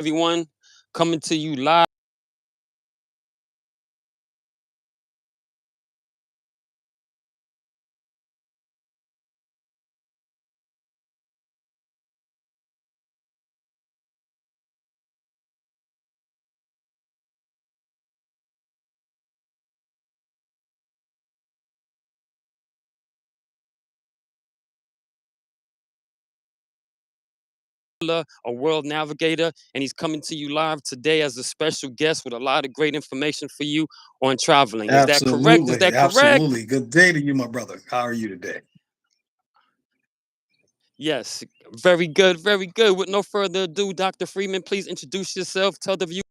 everyone. Coming to you live. A world navigator, and he's coming to you live today as a special guest with a lot of great information for you on traveling. Is that correct? Is Absolutely, that correct? absolutely. Good day to you, my brother. How are you today? Yes, very good, very good. With no further ado, Dr. Freeman, please introduce yourself. Tell the view.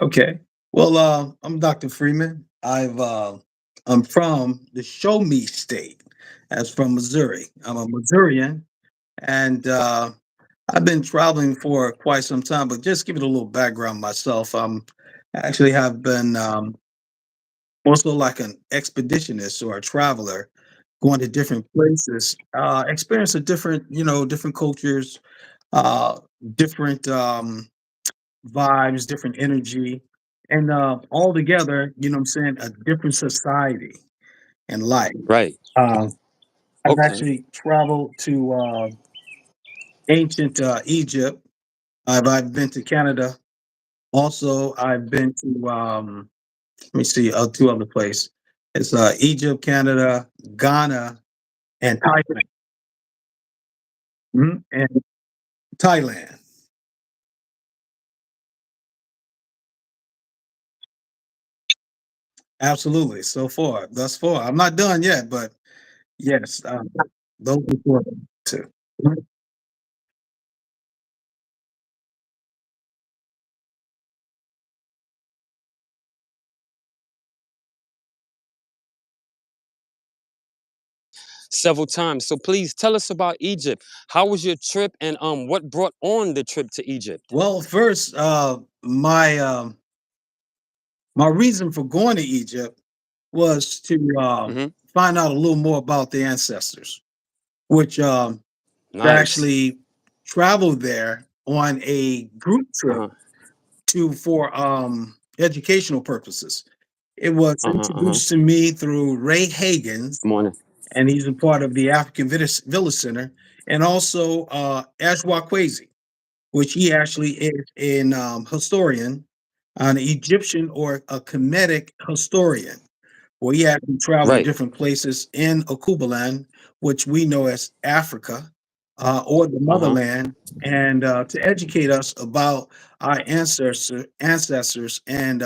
Okay. Well, I'm Dr. Freeman. I'm from the Show Me State. That's from Missouri. I'm a Missourian, and I've been traveling for quite some time. But just give it a little background myself. Actually have been also like an expeditionist or a traveler, going to different places, experience a different, different cultures, uh, different vibes, different energy, and all together, what I'm saying, a different society and life. Right. Um, I've Okay. actually traveled to ancient Egypt. I've been to Canada. Also, I've been to let me see, two other places. It's Egypt, Canada, Ghana, and Thailand. And Thailand. Absolutely. So far, thus far, I'm not done yet, but yes, those are four too. Several times. So please tell us about Egypt. How was your trip, and what brought on the trip to Egypt? Well, first, my reason for going to Egypt was to Hmm. find out a little more about the ancestors, which Nice. actually traveled there on a group trip Uh-huh. to for educational purposes. It was Uh-huh. Uh-huh. introduced to me through Ray Hagens, Morning. and he's a part of the African Village Center, and also Ashwa Kwesi, which he actually is an historian, an Egyptian or a Kemetic historian, where he actually traveled to Right. different places in Okubaland, which we know as Africa, or the Uh-huh. motherland, and to educate us about our ancestors and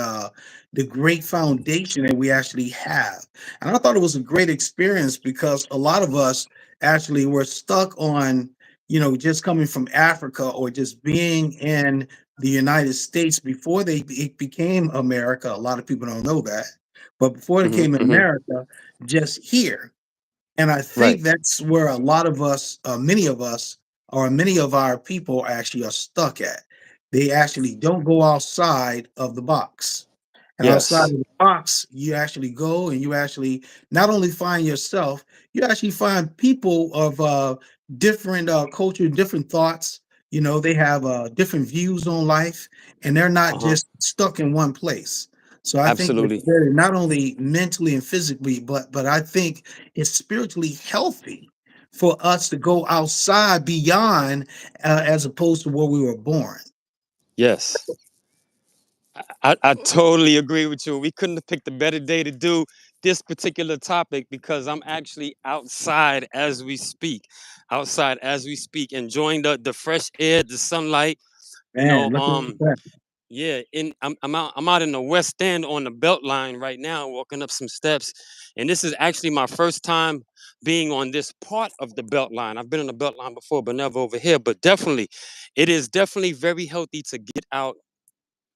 the great foundation that we actually have. And I thought it was a great experience because a lot of us actually were stuck on, just coming from Africa or just being in the United States before it became America. A lot of people don't know that, but before it Hmm. came in Hmm. America, just here. And I Right. think that's where a lot of us, many of us, or many of our people actually are stuck at. They actually don't go outside of the box. And outside Yes. of the box, you actually go and you actually not only find yourself, you actually find people of different culture, different thoughts. They have different views on life, and they're not Uh-huh. just stuck in one place. So I think it's Absolutely. very not only mentally and physically, but I think it's spiritually healthy for us to go outside beyond, as opposed to where we were born. Yes. I totally agree with you. We couldn't have picked a better day to do this particular topic because I'm actually outside as we speak. Outside as we speak, enjoying the fresh air, the sunlight. You know, Man, look at that. yeah, I'm out in the West End on the Beltline right now, walking up some steps, and this is actually my first time being on this part of the Beltline. I've been on the Beltline before, but never over here. But definitely, it is definitely very healthy to get out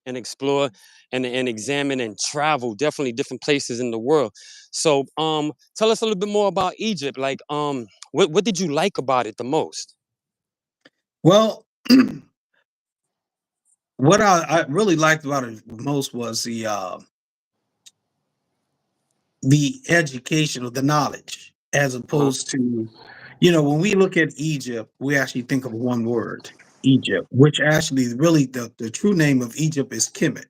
and explore and examine and travel definitely different places in the world. So tell us a little bit more about Egypt. Like what did you like about it the most? Well, what I really liked about it most was the education of the knowledge, as Uh-huh. opposed to, when we look at Egypt, we actually think of one word. Egypt, which actually really the true name of Egypt is Kemet.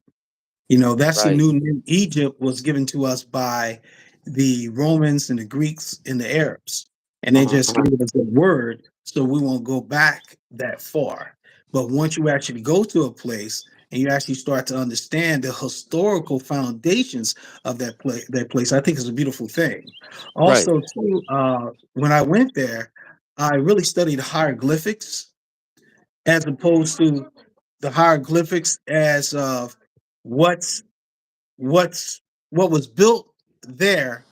You know, that's the Right. new name. Egypt was given to us by the Romans and the Greeks and the Arabs, and they Uh-huh. just Uh-huh. gave us a word, so we won't go back that far. But once you actually go to a place and you actually start to understand the historical foundations of that place, I think is a beautiful thing. Right. Also, too, when I went there, I really studied hieroglyphics as opposed to the hieroglyphics as of what's what's what was built there.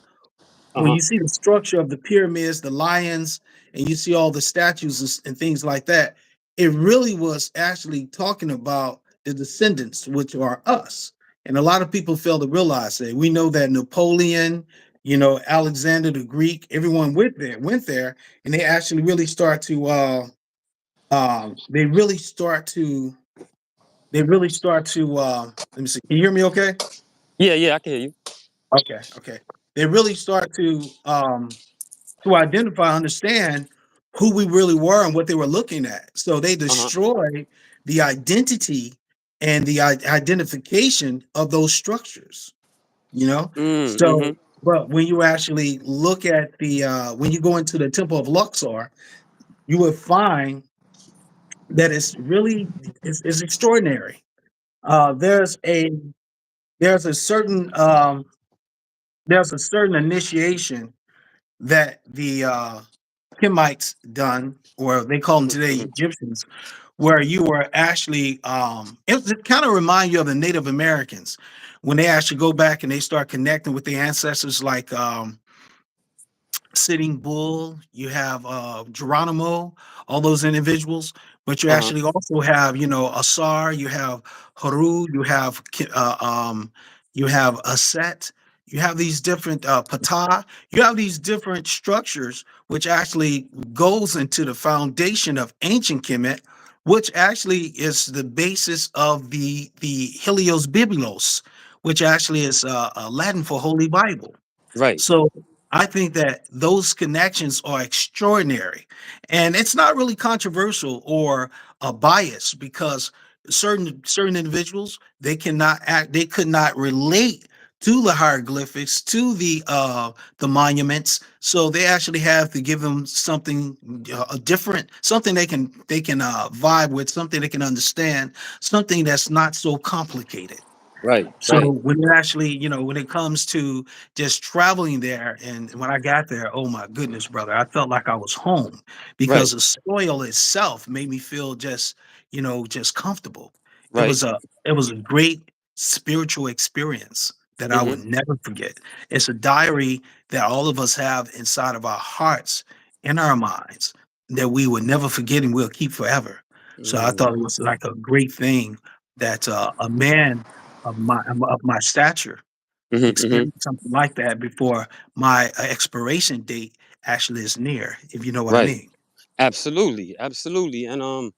When Uh-huh. you see the structure of the pyramids, the lions, and you see all the statues and things like that, it really was actually talking about the descendants, which are us. And a lot of people fail to realize that. We know that Napoleon, Alexander the Greek, everyone went there, and they actually really start to they really start to let me see. Can you hear me okay? Yeah, yeah, I can hear you. Okay. They really start to identify, understand who we really were and what they were looking at. So they Uh-huh. destroy the identity and the identification of those structures, you know? Mm, So mm-hmm. but when you actually look at the when you go into the Temple of Luxor, you will find that it's extraordinary. Uh there's a there's a certain initiation that the Kemites done, or they call them Mm-hmm. today Mm-hmm. Egyptians, where you were actually it kind of remind you of the Native Americans when they actually go back and they start connecting with the ancestors, like Sitting Bull, you have Geronimo, all those individuals, but you Uh-huh. actually also have, Asar, you have Haru, you have Aset, you have these different Ptah, you have these different structures, which actually goes into the foundation of ancient Kemet, which actually is the basis of the Helios Biblos, which actually is Latin for Holy Bible. Right. So I think that those connections are extraordinary. And it's not really controversial or a bias, because certain individuals, they could not relate to the hieroglyphics, to the monuments. So they actually have to give them something a different, something they can vibe with, something they can understand, something that's not so complicated. Right. So Right. when it actually, when it comes to just traveling there, and when I got there, oh my goodness, brother, I felt like I was home, because Right. the soil itself made me feel just comfortable. It Right. was a great spiritual experience that I Mm-hmm. would never forget. It's a diary that all of us have inside of our hearts, in our minds, that we would never forget and we'll keep forever. So I thought Mm-hmm. it was like a great thing that a man of my stature Mm-hmm. Mm-hmm. experience something like that before my expiration date actually is near, if you know what I Right. mean. Absolutely. Absolutely. And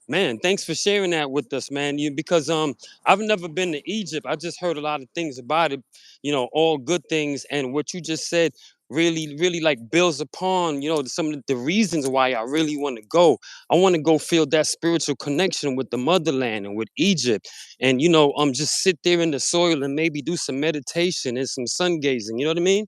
man, thanks for sharing that with us, man. Because I've never been to Egypt. I just heard a lot of things about it, all good things. And what you just said really, really like builds upon, some of the reasons why I really want to go. I want to go feel that spiritual connection with the motherland and with Egypt. And just sit there in the soil and maybe do some meditation and some sun gazing. You know what I mean?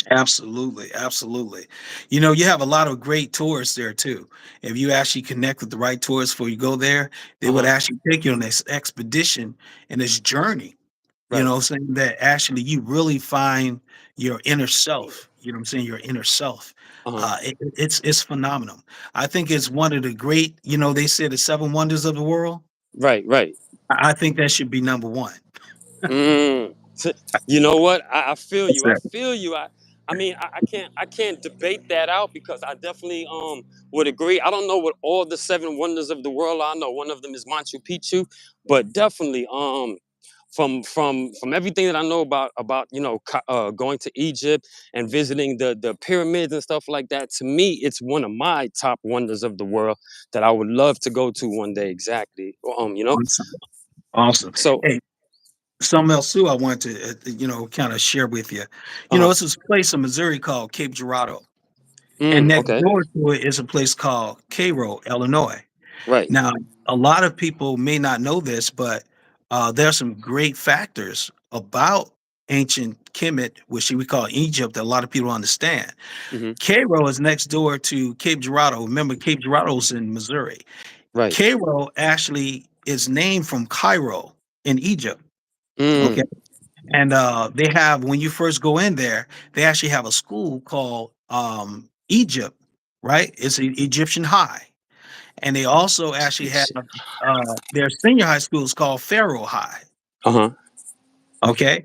Absolutely, absolutely. You have a lot of great tourists there too. If you actually connect with the right tourists before you go there, they would Uh-huh. actually take you on this expedition and this journey. Right. Saying that actually you really find your inner self. You know what I'm saying? Your inner self. Uh-huh. It's phenomenal. I think it's one of the great. They say the seven wonders of the world. Right, right. I think that should be number one. Mm. You know what? I feel That's you. I it. feel you. I mean, I can't debate that out because I definitely would agree. I don't know what all the seven wonders of the world are. I know one of them is Machu Picchu, but definitely from everything that I know about going to Egypt and visiting the pyramids and stuff like that. To me, it's one of my top wonders of the world that I would love to go to one day. Exactly. Awesome. Awesome. So Hey, something else too I want to kind of share with you. uh It's this place in Missouri called Cape Girardeau, and next okay. door to it is a place called Cairo, Illinois. Right. Now, a lot of people may not know this, but there are some great factors about ancient Kemet, which we call Egypt, that a lot of people don't understand. Hmm. Cairo is next door to Cape Girardeau. Remember, Cape Girardeau is in Missouri. Right. Cairo actually is named from Cairo in Egypt. Okay. Mm. And they have, when you first go in there, they actually have a school called Egypt, right? It's an Egyptian High. And they also actually have their senior high school is called Pharaoh High. Uh-huh. Okay.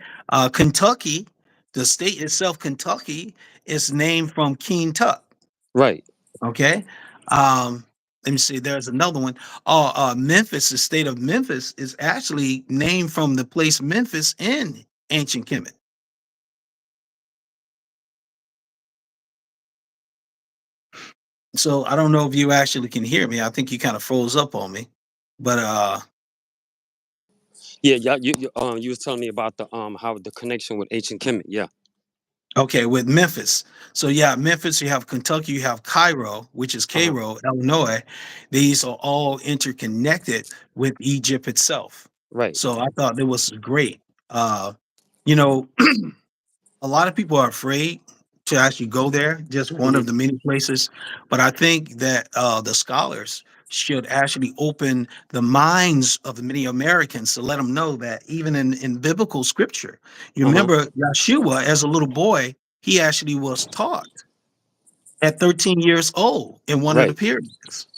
Kentucky, the state itself, Kentucky, is named from King Tut. Right. Okay. Let me see. There's another one. Memphis, the state of Memphis, is actually named from the place Memphis in ancient Kemet. So I don't know if you actually can hear me. I think you kind of froze up on me. But Yeah, yeah, you was telling me about the how the connection with ancient Kemet. Yeah. okay, with Memphis. So yeah, Memphis, you have Kentucky, you have Cairo, which is Uh-huh. Cairo, Illinois. These are all interconnected with Egypt itself. Right. So I thought it was great. Uh, you know, a lot of people are afraid to actually go there, just one Hmm. of the many places. But I think that the scholars should actually open the minds of the many Americans to let them know that even in biblical scripture, you Uh-huh. remember Yeshua as a little boy, he actually was taught at 13 years old in one of the Right. pyramids.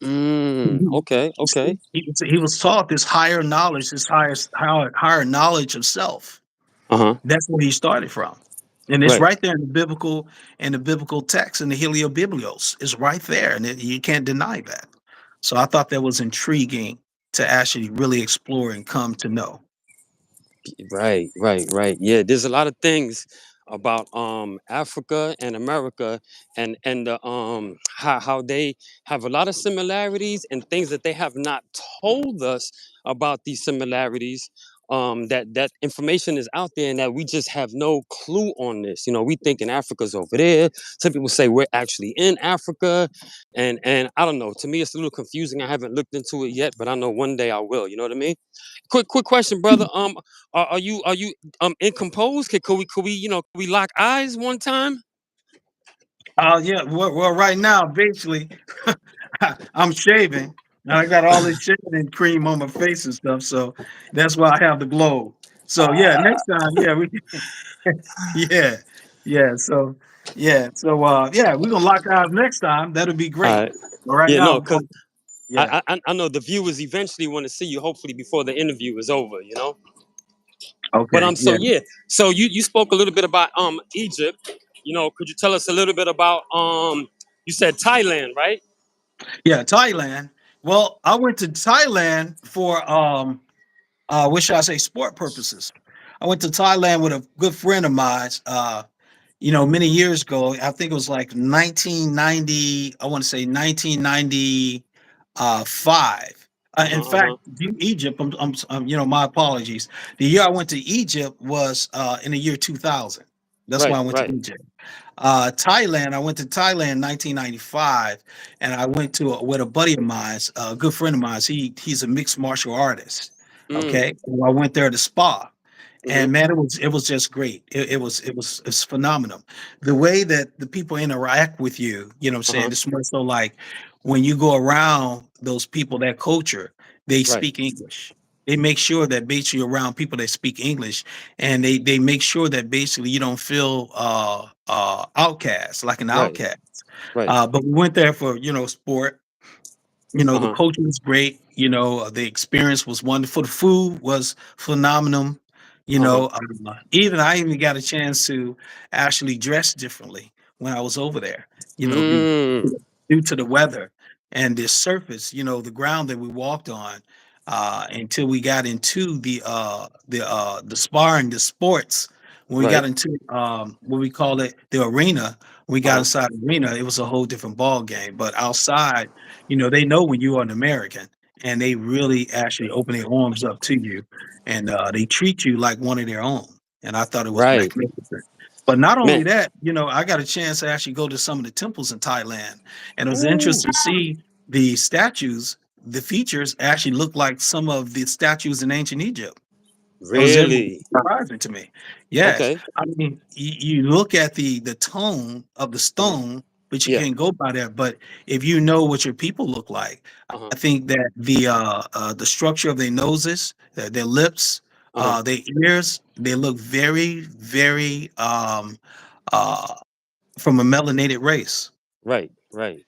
Mm. Okay. Okay. He was taught this higher knowledge, this higher knowledge of self. Uh-huh. That's where he started from. And it's Right. right there in the biblical text in the Heliobiblios. It's right there, and you can't deny that. So I thought that was intriguing to actually really explore and come to know. Right, right, right. Yeah, there's a lot of things about Africa and America and the how they have a lot of similarities and things that they have not told us about these similarities. That information is out there and that we just have no clue on this. You know, we think in Africa's over there. Some people say we're actually in Africa, and I don't know. To me, it's a little confusing. I haven't looked into it yet, but I know one day I will. You know what I mean? Quick question, brother. Are you incomposed? Could we could we lock eyes one time? Yeah, well, right now, basically, I'm shaving. And I got all this shaving cream on my face and stuff, so that's why I have the glow. So yeah, next time, yeah, we yeah, yeah. So yeah, we're gonna lock eyes next time. That'll be All great. right. But right Yeah, now, no, cause yeah, I know the viewers eventually want to see you. Hopefully before the interview is over. But okay, so yeah. yeah, so you spoke a little bit about Egypt. Could you tell us a little bit about you said Thailand, right? Yeah, Thailand. Well, I went to Thailand for what should I say, sport purposes. I went to Thailand with a good friend of mine, many years ago. I think it was like 1990, I want to say 1995. In Uh-huh, fact, uh-huh. Egypt, my apologies. The year I went to Egypt was in the year 2000. That's why Right, I went to right. Egypt. Thailand. I went to Thailand in 1995, and I went to with a buddy of mine, a good friend of mine. He's a mixed martial artist. Mm, Okay, well, I went there to spa, mm-hmm, and man, it was just great. It's phenomenal. The way that the people interact with you, what I'm saying, uh-huh. it's more so like when you go around those people, that culture, they Right, speak English. They make sure that basically around people that speak English, and they make sure that basically you don't feel outcast, like an right, outcast. right. But we went there for sport. The Uh-huh. culture was great. The experience was wonderful. The food was phenomenal. Uh-huh. Even got a chance to actually dress differently when I was over there. Be Mm, due to the weather and the surface. The ground that we walked on until we got into the sparring, the sports. When we got right. into what we call it, the arena, when we got Uh-huh. inside the arena, it was a whole different ball game. But outside, they know when you are an American, and they really actually open their arms up to you, and they treat you like one of their own. And I thought it was Right. magnificent. But not only Man. that, I got a chance to actually go to some of the temples in Thailand, and it was Ooh. interesting to see. the statues, the features actually look like some of the statues in ancient Egypt. That was very Really? surprising to me. Yes, Okay. I mean, you look at the tone of the Uh-huh. stone, but you Yeah. can't go by that. But if you know what your people look like, Uh-huh. I think that the structure of their noses, their lips, Uh-huh. their ears, they look very, very uh, from a melanated race. Right. Right.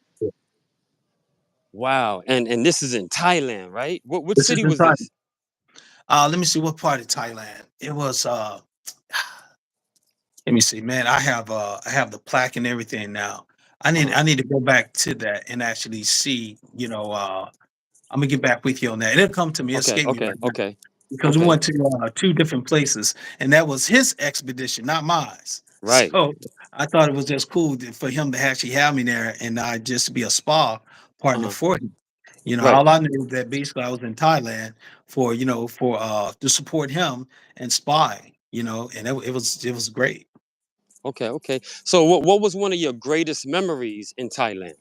Wow. And this is in Thailand, right? What This is city in was Thailand. this? Let me see what part of Thailand. It was let me see, man. I have the plaque and everything now. Uh-huh. I need to go back to that and actually see, I'm gonna get back with you on that. It'll come to me, Okay. escape me Okay. right now. Okay. Because we Okay. went to two different places, and that was his expedition, not mine. Right. So I thought it was just cool for him to actually have me there and I just be a spa partner Uh-huh. for him. Right. All I knew is that basically I was in Thailand for, for to support him and spy, and it was great. Okay. Okay. So what was one of your greatest memories in Thailand?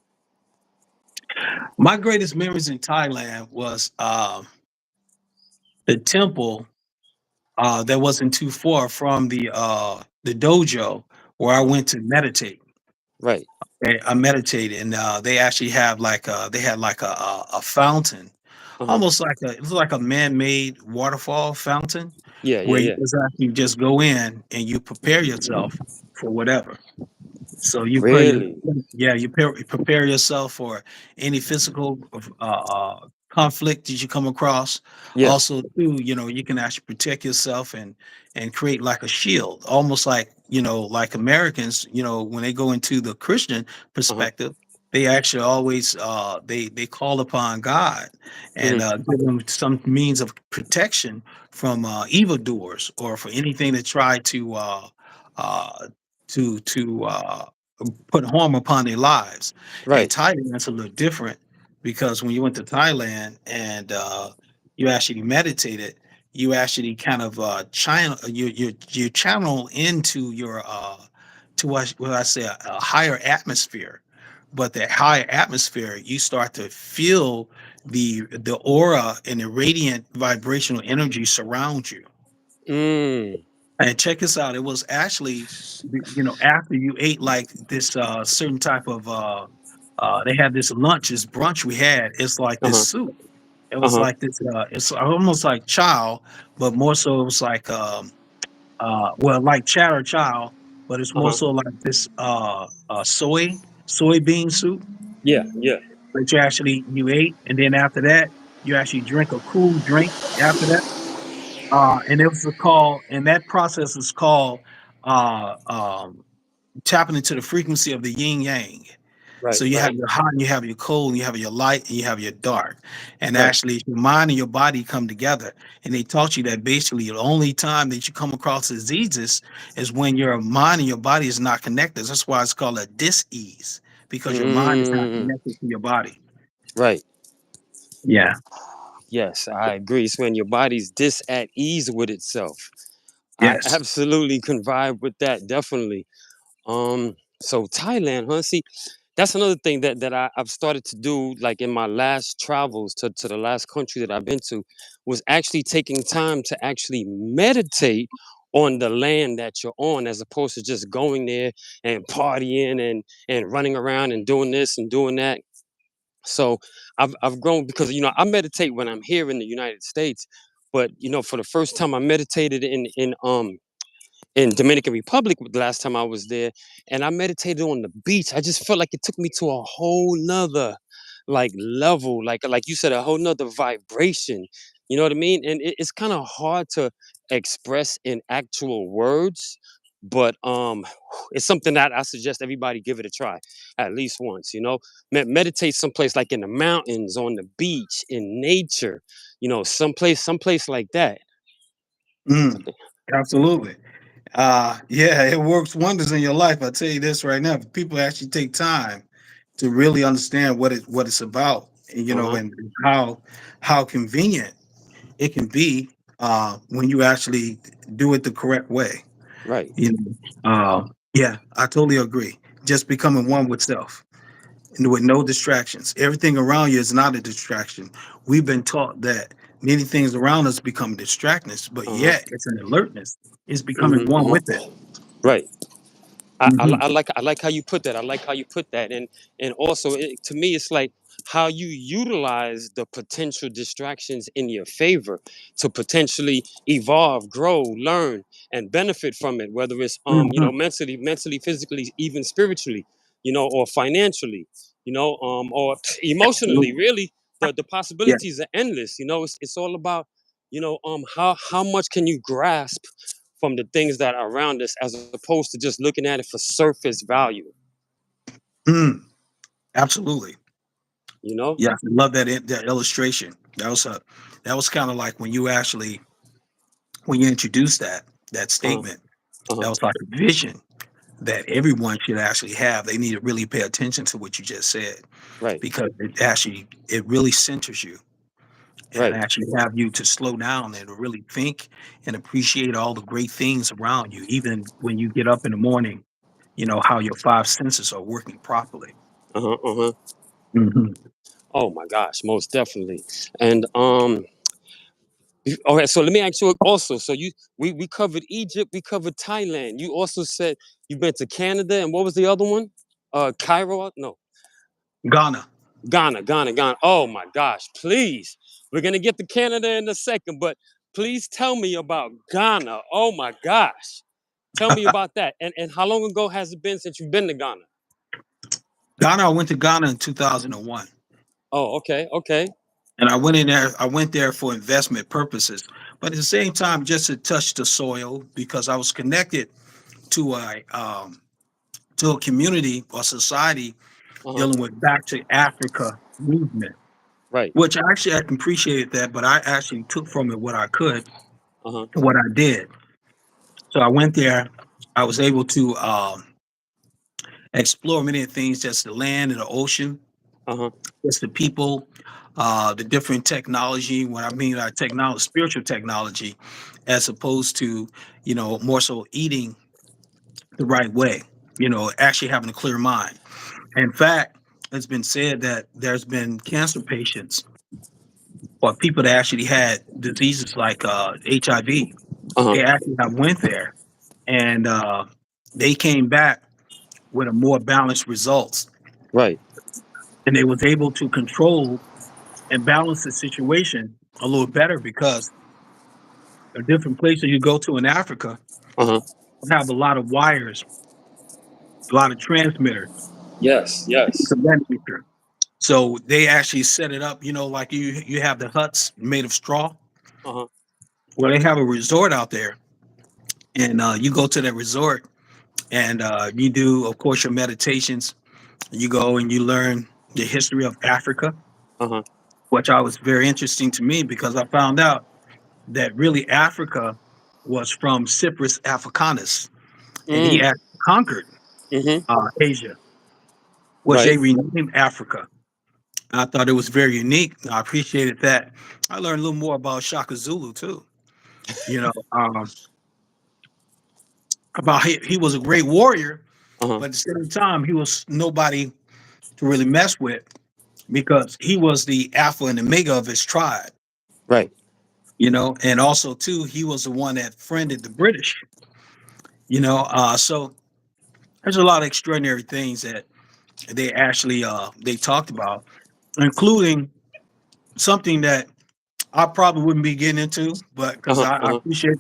My greatest memories in Thailand was the temple that wasn't too far from the dojo where I Uh-huh. went to meditate. Right. I meditated, and they actually have like they had like a fountain, Uh-huh. almost like it was like a man-made waterfall fountain, Yeah. Yeah. where you Yeah. exactly just go in and you prepare yourself for whatever. So you put your Really? yeah, prepare yourself for any physical conflict that you come across. Yeah. Also, too, you can actually protect yourself and create like a shield, almost like like Americans, when they go into the Christian Uh-huh. perspective, they actually always they call upon God and Hmm. give them some means of protection from evildoers or for anything that try uh, to put harm upon their lives. And Right. Thailand's a little different because when you went to Thailand and you actually meditated, you actually kind of channel you channel into your to what I say a higher atmosphere. But that higher atmosphere, you start to feel the aura and the radiant vibrational energy surround you. Mm. And check this out. It was actually, after you ate like this certain type of they had this lunch, this brunch we had. It's like this Uh-huh. soup. It was Uh-huh. like this. It's almost like chow, but more so it was like well, like chowder chow, but it's more Uh-huh. so like this soybean soup Yeah. Yeah. that you ate, and then after that you actually drink a cool drink after that. And it was called, and that process is called uh, um, tapping into the frequency of the yin yang. Right. So you have Right. your hot, and you have your cold, and you have your light, and you have your dark. And Right. actually, your mind and your body come together. And they taught you that basically the only time that you come across diseases is when your mind and your body is not connected. That's why it's called a dis-ease because your mind is not Mm. connected to your body. Right. Yeah. Yes, I agree. It's when your body's dis at ease with itself. I Yes. absolutely can vibe with that. Definitely. So Thailand, huh? See, that's another thing I've started to do, like in my last travels to the last country that I've been to, was actually taking time to actually meditate on the land that you're on, as opposed to just going there and partying and running around and doing this and doing that. So I've grown because I meditate when I'm here in the United States, but for the first time I meditated in Dominican Republic the last time I was there, and I meditated on the beach. I just felt like it took me to a whole nother like level, like you said, a whole nother vibration. You know what I mean? And it's kind of hard to express in actual words, but it's something that I suggest everybody give it a try at least once. Meditate someplace like in the mountains, on the beach, in nature. Someplace like that. I Mm, think. absolutely. Yeah, it works wonders in your life. I tell you this right now. If people actually take time to really understand what it's about, and, Uh huh. and how convenient it can be when you actually do it the correct way. Right. Yeah, I totally agree. Just becoming one with self. and with no distractions. Everything around you is not a distraction. We've been taught that many things around us become distractions, but Uh-huh. yet it's an alertness. It's becoming Hmm. one with it. Hmm. Right. Hmm. I like how you put that. I like how you put that, and also to me, it's like how you utilize the potential distractions in your favor to potentially evolve, grow, learn, and benefit from it. Whether it's Hmm. mentally, physically, even spiritually, or financially, or emotionally. Absolutely. Really, the Yeah. possibilities are endless. It's all about how much can you grasp from the things that are around us as opposed to just looking at it for surface value, Mm, absolutely. you know? Yeah, I love that illustration. That was kind of like when you introduced that Uh-huh. statement. Uh-huh. That was like a vision that everyone should actually have. They need to really pay attention to what you just said Right. because it really centers you and Right. actually have you to slow down and to really think and appreciate all the great things around you, even when you get up in the morning. How your five senses are working properly. Uh-huh. Uh-huh. Hmm. Oh my gosh, most definitely. And okay, so let me ask you also. So we covered Egypt, we covered Thailand. You also said you've been to Canada, and what was the other one? Cairo? No. Ghana. Ghana. Oh my gosh, please. We're gonna get to Canada in a second, but please tell me about Ghana. Oh my gosh. Tell me about that. And how long ago has it been since you've been to Ghana? Ghana, I went to Ghana in 2001. Oh, okay, okay. And I went there for investment purposes, but at the same time, just to touch the soil because I was connected to a community or society Uh-huh. dealing with Back to Africa movement, Right. which I can appreciate that, but I actually took from it what I could Uh-huh. and what I did. So I went there. I was able to explore many things, just the land and the ocean, Uh-huh. just the people, the different technology. What I mean by technology, spiritual technology, as opposed to more so eating the right way. Actually having a clear mind. In fact, it's been said that there's been cancer patients or people that actually had diseases like HIV. Uh-huh. They actually have went there and they came back with a more balanced results, Right. and they was able to control and balance the situation a little better because a different place that you go to in Africa Uh-huh. have a lot of wires, a lot of transmitters, Yes, things yes. of that nature. So they actually set it up, like you have the huts made of straw. Uh-huh. Well, they have a resort out there, and you go to that resort, and you do, of course, your meditations. You go and you learn the history of Africa, Uh-huh. which I was very interesting to me because I found out that really Africa was from Cyprus Africanus, and he Mm. actually conquered Mm-hmm. Asia, which Right. they renamed Africa. I thought it was very unique. I appreciated that. I learned a little more about Shaka Zulu too. You know, about he was a great warrior, Uh-huh. but at the same time, he was nobody to really mess with because he was the alpha and omega of his tribe. Right. And also too, he was the one that friended the British. So there's a lot of extraordinary things that they talked about, including something that I probably wouldn't be getting into, but because Uh-huh. I Uh-huh. appreciate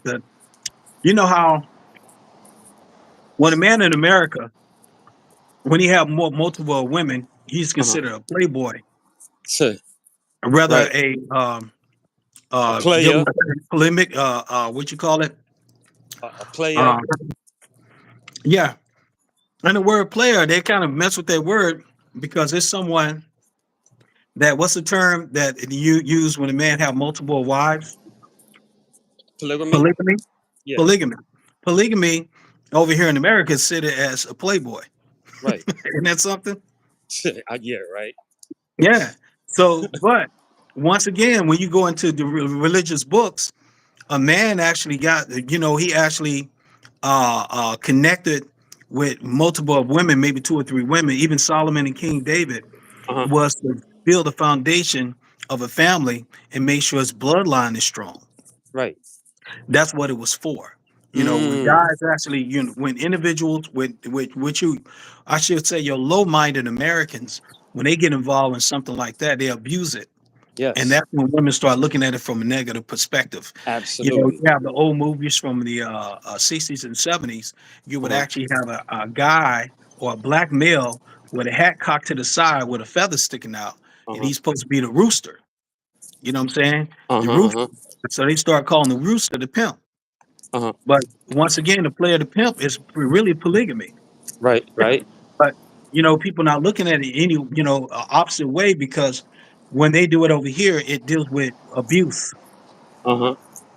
how when a man in America, when he have multiple women, he's Uh-huh. considered a playboy, So, rather right. A dealing player, with polemic, what you call it? a player. Uh, yeah, and the word player, they kind of mess with that word because it's someone that what's the term that you use when a man have multiple wives? Polygamy. Polygamy. Yeah. Polygamy. Polygamy over here in America is considered as a playboy. Right. Isn't that something? Yeah. Right. Yeah. So, but once again, when you go into the religious books, a man actually got, he actually connected with multiple women, maybe two or three women. Even Solomon and King David Uh-huh. was to build a foundation of a family and make sure its bloodline is strong. Right. That's what it was for. When Mm. guys actually, when individuals with you, I should say, your low-minded Americans, when they get involved in something like that, they abuse it. And Yes. that's when women start looking at it from a negative perspective. Absolutely. You have the old movies from the 60s and 70s. You would Uh-huh. actually have a guy or a black male with a hat cocked to the side with a feather sticking out, and Uh-huh. he's supposed to be the rooster. You know what I'm saying? The Uh-huh. rooster. Uh-huh. So they start calling the rooster the pimp. Uh-huh. But once again, the player the pimp is really polygamy. Right. Right. But people not looking at it any opposite way, because when they do it over here, it deals with abuse, Uh-huh.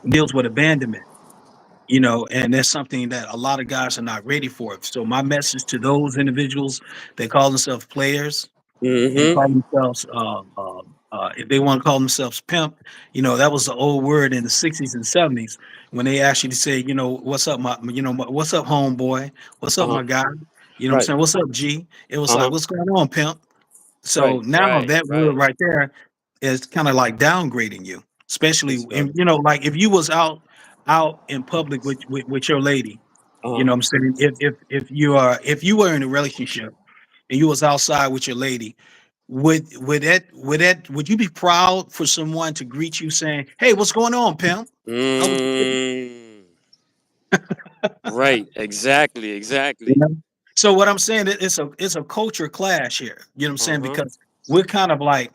deals with abandonment. And that's something that a lot of guys are not ready for. So my message to those individuals, they call themselves players and Mm-hmm. call themselves, if they want to call themselves pimp, that was the old word in the 60s and 70s when they actually say, what's up, what's up, homeboy? What's up, Uh-huh. my guy? You know what I'm Right. saying? What's up, G? It was like, Uh-huh. what's going on, pimp? So Right. now Right. that word Right. right there is kind of like downgrading you, especially Yes, sir. in, like if you was out in public with your lady, Uh-huh. what I'm saying? If you were in a relationship and you was outside with your lady, would you be proud for someone to greet you saying, "Hey, what's going on, pimp? How was the day?" Mm. Right. Exactly. You Exactly. know? So what I'm saying, it's a culture clash here. You know what I'm saying? Uh-huh. Because we're kind of like,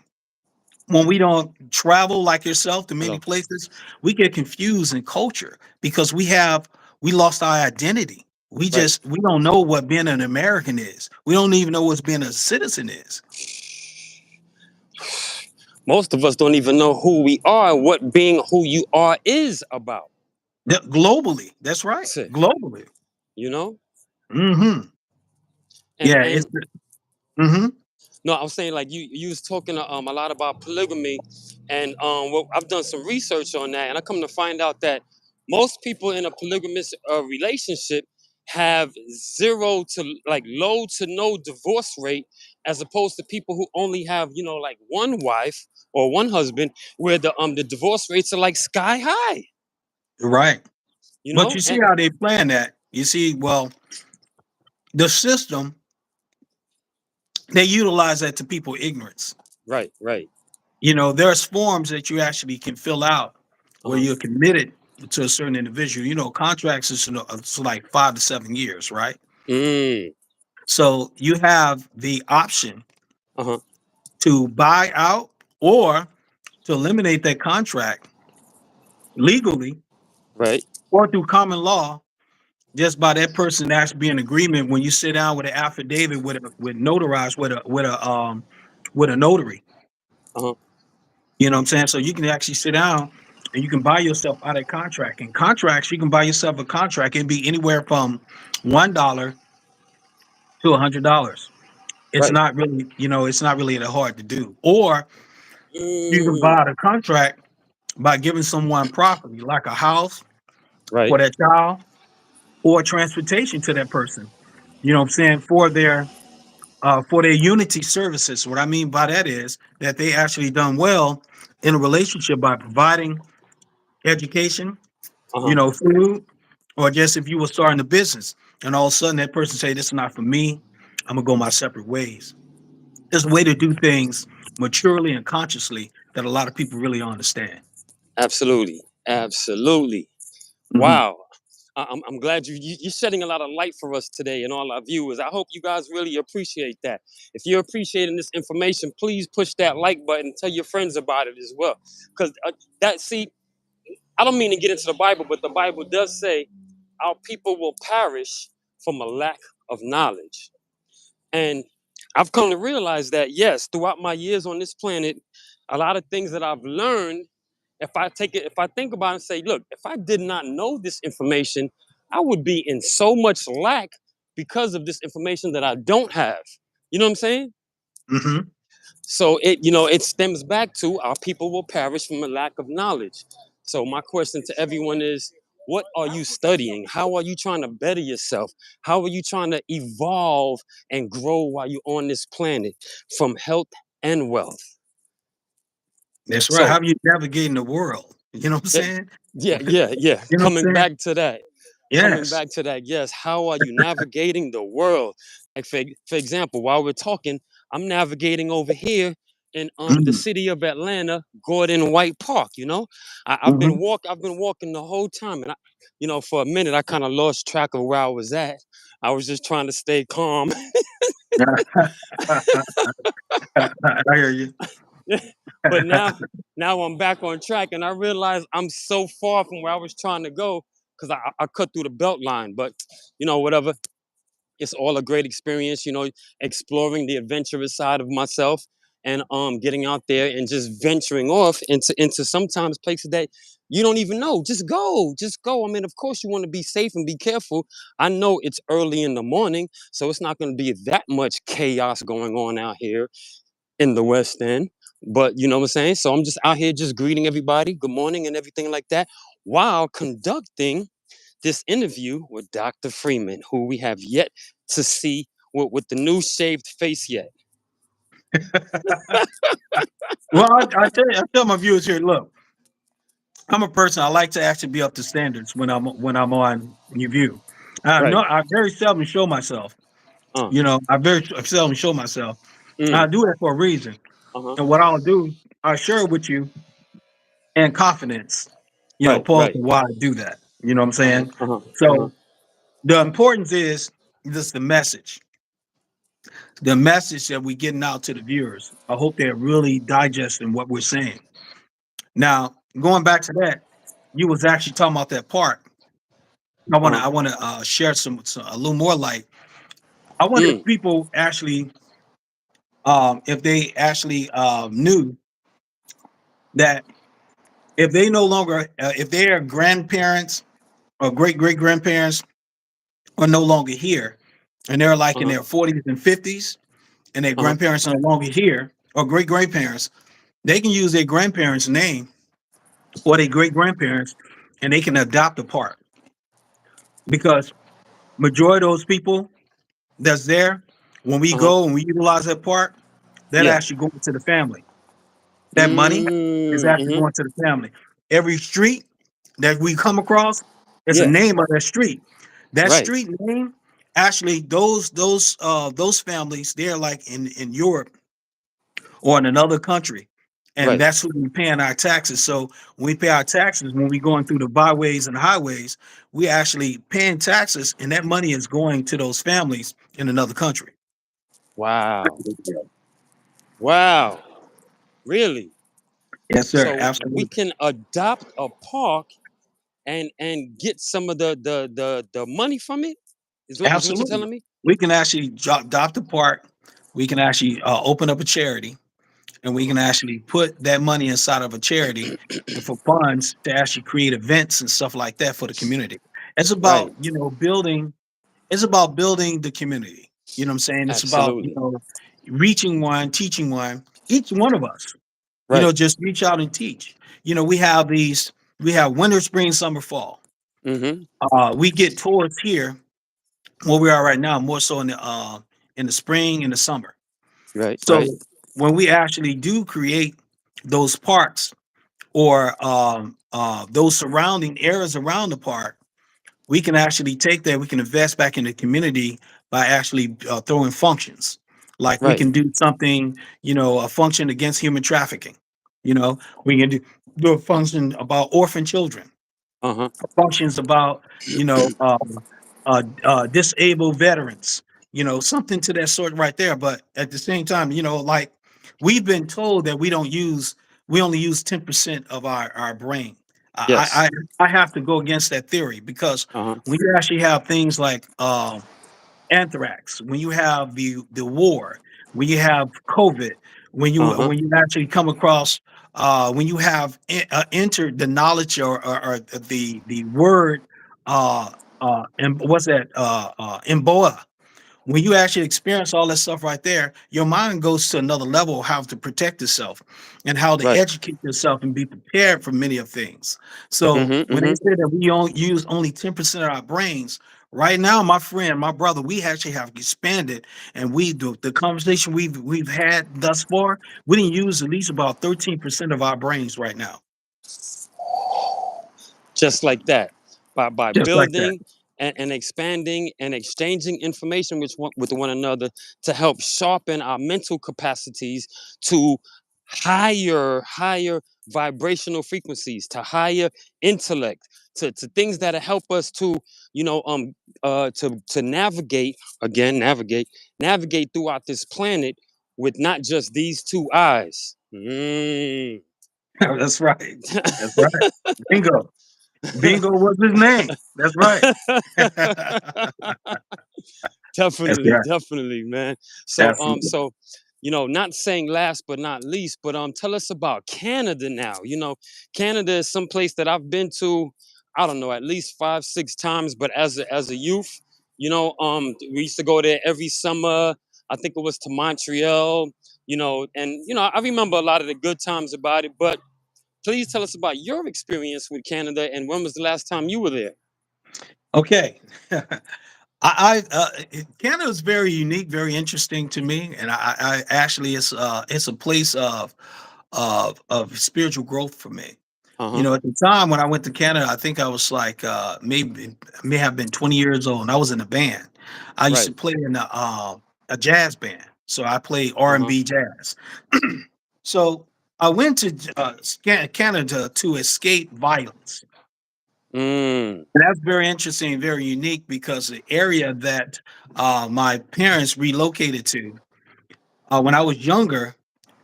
when we don't travel like yourself to many Hello. places, we get confused in culture because we lost our identity. Right. We don't know what being an American is. We don't even know what being a citizen is. Most of us don't even know who we are and what being who you are is about. Globally, that's right. That's it. Globally. You know? Hmm. And Yeah, and hmm no, I was saying like you was talking a lot about polygamy, and well, I've done some research on that, and I come to find out that most people in a polygamous relationship have zero to like low to no divorce rate, as opposed to people who only have like one wife or one husband, where the divorce rates are like sky high. right. You But know, you see and how they plan that. You see, well, the system, they utilize that to people ignorance. right, right, There's forms that you actually can fill out where uh-huh, you're committed to a certain individual. Contracts is it's like 5 to 7 years, right? mm, So you have the option uh-huh, to buy out or to eliminate that contract legally right, or through common law, just by that person actually be in agreement when you sit down with an affidavit with notarized with a notary. uh-huh, You know what I'm saying? So you can actually sit down and you can buy yourself out of contract. In contracts, you can buy yourself a contract. It can be anywhere from $1 to $100. right, It's not really that hard to do. Or you can mm, buy the contract by giving someone property, like a house right, for that child, or transportation to that person. You know what I'm saying? For their unity services. What I mean by that is that they actually done well in a relationship by providing education, uh-huh, food, or just if you were starting a business and all of a sudden that person say, "This is not for me. I'm gonna go my separate ways." There's a way to do things maturely and consciously that a lot of people really don't understand. absolutely, absolutely. Hmm. Wow. I'm glad you're shedding a lot of light for us today and all our viewers. I hope you guys really appreciate that. If you're appreciating this information, please push that like button and tell your friends about it as well. Because I don't mean to get into the Bible, but the Bible does say our people will perish from a lack of knowledge. And I've come to realize that, yes, throughout my years on this planet, a lot of things that I've learned, if I think about it and say, look, if I did not know this information, I would be in so much lack because of this information that I don't have. You know what I'm saying? Hmm. So it stems back to our people will perish from a lack of knowledge. So my question to everyone is, What are you studying? How are you trying to better yourself? How are you trying to evolve and grow while you're on this planet from health and wealth? That's right. How So, are you navigating the world? You know what I'm eh, saying? yeah, yeah, yeah. You know what Coming I'm saying? back to that. Coming Yes. back to that, yes. How are you navigating the world? Like for example, while we're talking, I'm navigating over here in the Mm, city of Atlanta, Gordon White Park. You know, mhm. I've been walking the whole time, and for a minute I kind of lost track of where I was at. I was just trying to stay calm. I hear you. But now I'm back on track, and I realize I'm so far from where I was trying to go because I cut through the belt line. But whatever, it's all a great experience, exploring the adventurous side of myself and getting out there and just venturing off into sometimes places that you don't even know. Just go. I mean, of course you want to be safe and be careful. I know it's early in the morning, so it's not going to be that much chaos going on out here in the West End. But you know what I'm saying? So I'm just out here just greeting everybody, good morning and everything like that, while conducting this interview with Dr. Freeman, who we have yet to see with the new shaved face yet. Well, I tell my viewers here, look, I'm a person. I like to actually be up to standards when I'm on your view. Right. I very seldom show myself. Uh. I very seldom show myself. I Mm. do that for a reason. Uh-huh. And what I'll do, I'll share it with you in confidence. Right. Paul, Right. why I do that. You know what I'm Uh-huh. saying? Uh-huh. Uh-huh. So the importance is just the message. The message that we're getting out to the viewers. I hope they're really digesting what we're saying. Now, going back to that, you was actually talking about that part. Uh-huh. I want to share some a little more light. I wonder if Mm. people actually, if they actually knew that if they no longer, if their grandparents or great grandparents are no longer here, and they're like in Uh-huh. their 40s and 50s, and their Uh-huh. grandparents are no longer here, or great grandparents, they can use their grandparents' name or their great grandparents, and they can adopt a part because majority of those people that's there, when we Uh-huh. go and we utilize that part, that Yeah. actually goes to the family. That money is Mm. actually Mm-hmm. going to the family. Every street that we come across is a Yeah. name of that street. That Right. street name, actually, those families, they're like in Europe or in another country. And Right. that's who we paying our taxes. So when we pay our taxes, when we going through the byways and highways, we actually paying taxes, and that money is going to those families in another country. Wow. Wow. Really? Yes, sir. So we Absolutely. can adopt a park and get some of the money from it? Is what you're Absolutely. telling me? We can actually adopt a park. We can actually open up a charity, and we can actually put that money inside of a charity and for funds to actually create events and stuff like that for the community. It's Right. about, building, it's about building the community. You know what I'm saying? It's about, Absolutely. reaching one, teaching one, each one of us, Right. just reach out and teach. We have we have winter, spring, summer, fall. Mm-hmm. We get tours here where we are right now, more so in the spring and the summer. Right. Right. So when we actually do create those parks or those surrounding areas around the park, we can actually take that. We can invest back in the community by actually throwing functions. Like we Right. can do something, a function against human trafficking. You know, we can do a function about orphan children, Uh-huh. functions about disabled veterans, something to that sort right there. But at the same time, like we've been told that we only use 10% of our brain. Yes. I have to go against that theory because Uh-huh. when you actually have things like anthrax, when you have the war, when you have COVID, Uh-huh. when you actually come across when you have entered the knowledge or the word and what's that Mboa, when you actually experience all that stuff right there, your mind goes to another level of how to protect itself and how to Right. educate yourself and be prepared for many of things. So Mhm. when they Mhm. say that we don't use only 10% of our brains, right now, my friend, my brother, we actually have expanded, and we do the conversation we've had thus far. We didn't use at least about 13% of our brains right now, Just like that, by just like that. building and expanding and exchanging information with one another to help sharpen our mental capacities to higher vibrational frequencies, to higher intellect, to things that help us to, you know um to navigate, again, navigate throughout this planet with not just these two eyes. That's right. That's right. Bingo. Bingo was his name. That's right. That's Definitely, right. definitely, man. So, Absolutely. not saying last but not least, but tell us about Canada now. Canada is some place that I've been to, I don't know, at least 5, 6 times. But as a youth, we used to go there every summer. I think it was to Montreal. And I remember a lot of the good times about it. But please tell us about your experience with Canada and when was the last time you were there? Okay. Canada is very unique, very interesting to me, and I actually it's a place of spiritual growth for me. Uh You huh. know, at the time when I went to Canada, I think I was like maybe may have been 20 years old, and I was in a band. I used to Right. play in a jazz band, so I played Uh R and huh. B jazz. So I went to Canada to escape violence. Mm. And that's very interesting and very unique because the area that my parents relocated to when I was younger,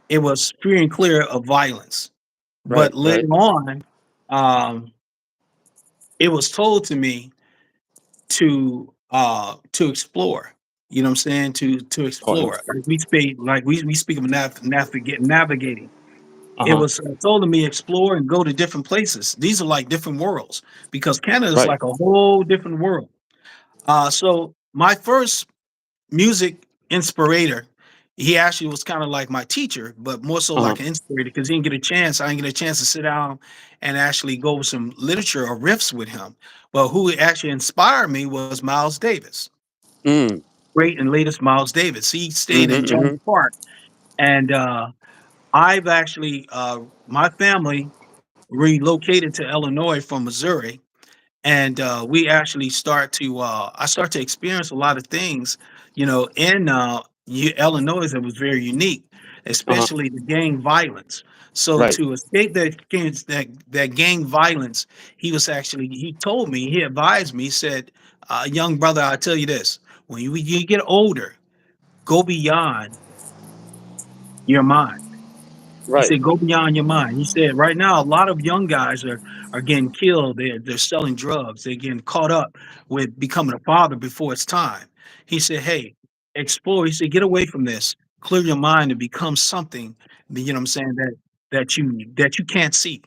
it was free and clear of violence. But Right. later Right. on, um, it was told to me to explore. You know what I'm saying? To Pardon. explore. We speak of navigating. Uh It huh. was told to me explore and go to different places. These are like different worlds because Canada is Right. like a whole different world. So my first music inspirator, he actually was kind of like my teacher, but more so Uh huh. like an inspirator because he didn't get a chance. I didn't get a chance to sit down and actually go over some literature or riffs with him. But who actually inspired me was Miles Davis, Mm. great and latest Miles Davis. He stayed Mhm. in Jones Mhm. Park, and I've actually my family relocated to Illinois from Missouri, and we actually start to I start to experience a lot of things, in Illinois that was very unique, Uh huh. especially the gang violence. So Right. to escape that gang violence, he told me, he advised me, he said, young brother, I'll tell you this, when you get older, go beyond your mind. He Right. said, "Go beyond your mind." He said, "Right now, a lot of young guys are getting killed. They're selling drugs. They're getting caught up with becoming a father before it's time." He said, "Hey, explore." He said, "Get away from this. Clear your mind and become something. You know what I'm saying, that you can't see.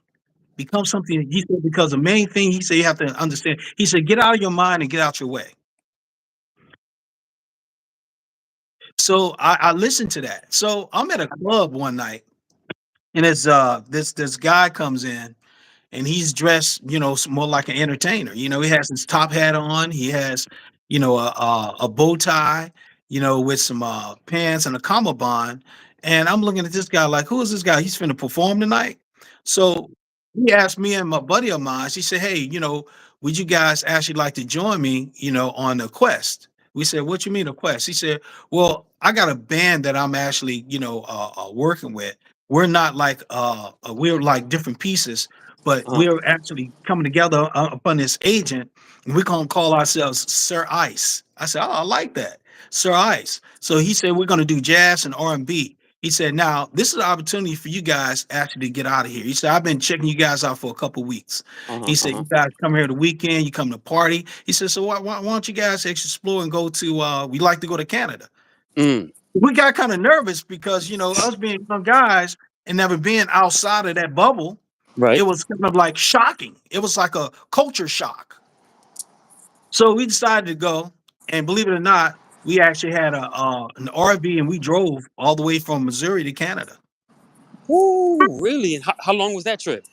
Become something." He said, "Because the main thing," he said, "you have to understand." He said, "Get out of your mind and get out your way." So I listened to that. So I'm at a club one night, and this guy comes in, and he's dressed, more like an entertainer. He has his top hat on. He has, a bow tie, with some pants and a cummerbund. And I'm looking at this guy like, who is this guy? He's finna perform tonight. So he asked me and my buddy of mine. He said, "Hey, would you guys actually like to join me, on the quest?" We said, "What you mean a quest?" He said, "Well, I got a band that I'm actually, working with. We're not like we're like different pieces, but Uh huh. we're actually coming together upon this agent, and we're gonna call ourselves Sir Ice." I said, "Oh, I like that, Sir Ice." So he said, "We're gonna do jazz and R&B." He said, "Now this is an opportunity for you guys actually to get out of here." He said, "I've been checking you guys out for a couple weeks." Uh huh. He Uh said, huh. "You guys come here the weekend, you come to party." He said, "So why don't you guys explore and go to? We like to go to Canada." Mm. We got kind of nervous because us being young guys and never being outside of that bubble, it Right. was kind of like shocking. It was like a culture shock. So we decided to go, and believe it or not, we actually had a an RV and we drove all the way from Missouri to Canada. Ooh, really? And how long was that trip?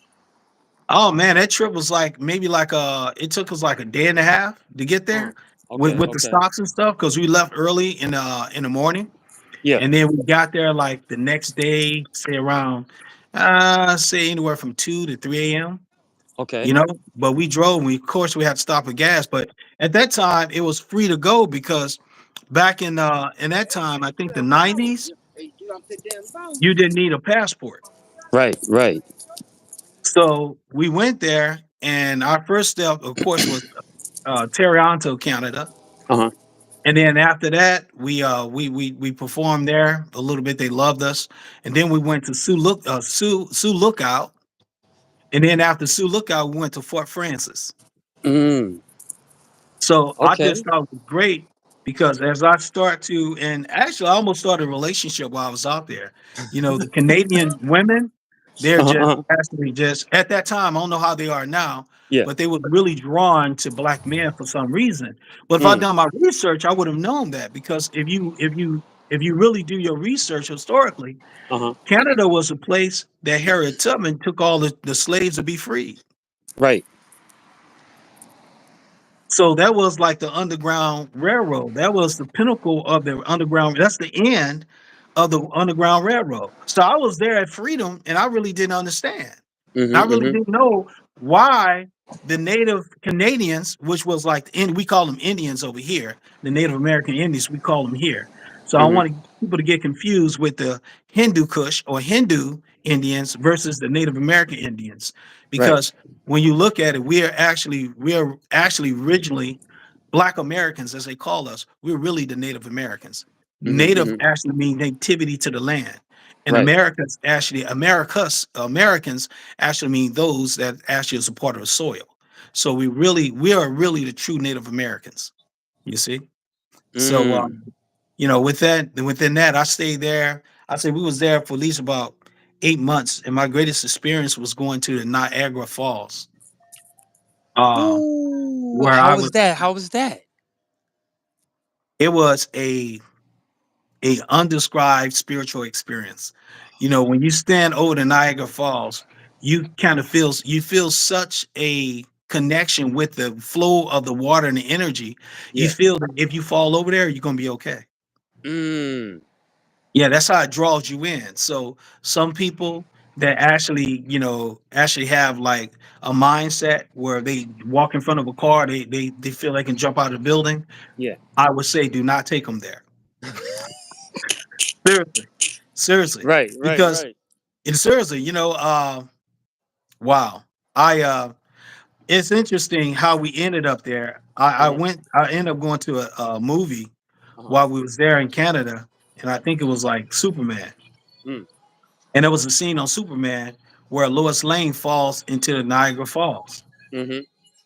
Oh man, that trip was like maybe like it took us like a day and a half to get Uh, there okay, with the okay. stocks and stuff because we left early in the morning. Yeah. And then we got there like the next day, say around say anywhere from 2 to 3 a.m. Okay. You know, but we drove. We of course we had to stop at gas, but at that time it was free to go because back in that time, I think the 90s, you didn't need a passport. Right, right. So we went there, and our first step, of course, was Toronto, Canada. Uh-huh. And then after that, we performed there a little bit. They loved us, and then we went to Sioux Lookout, and then after Sioux Lookout, we went to Fort Francis. Mm, So I okay. just thought it was great because as I start to, and actually, I almost started a relationship while I was out there. You know, the Canadian women, they're Uh-huh, just uh-huh. actually just at that time. I don't know how they are now, Yeah. but they were really drawn to black men for some reason. But if I'd Mm, done my research, I would have known that because if you really do your research historically, uh-huh. Canada was a place that Harriet Tubman took all the slaves to be freed. Right. So that was like the Underground Railroad. That was the pinnacle of the Underground. That's the end of the Underground Railroad. So I was there at Freedom, and I really didn't understand. I Mm-hmm, really mm-hmm, didn't know why the Native Canadians, which was like we call them Indians over here, the Native American Indians, we call them here. So I mm-hmm. want people to get confused with the Hindu Kush or Hindu Indians versus the Native American Indians, Right. because when you look at it, we are actually originally Black Americans, as they call us. We're really the Native Americans. Mm-hmm, Native mm-hmm. actually means nativity to the land. And Right. Americans actually mean those that actually is a part of the soil. So we are really the true Native Americans. You see. So Mm. within that, I stayed there. I say we was there for at least about 8 months, and my greatest experience was going to the Niagara Falls, uh, Ooh, where how I was was. that? How was that? It was a undescribed spiritual experience. You know, when you stand over the Niagara Falls, you feel such a connection with the flow of the water and the energy. You Yeah. feel that if you fall over there, you're gonna be okay. Mm. Yeah, that's how it draws you in. So some people that actually, actually have like a mindset where they walk in front of a car, they feel they can jump out of the building. Yeah. I would say do not take them there. Seriously. Seriously. Right, right, Because right. seriously, wow. I It's interesting how we ended up there. Uh-huh. I ended up going to a movie Uh-huh. while we was there in Canada, and I think it was like Superman. Mm. And there was a scene on Superman where Lois Lane falls into the Niagara Falls. Mm-hmm.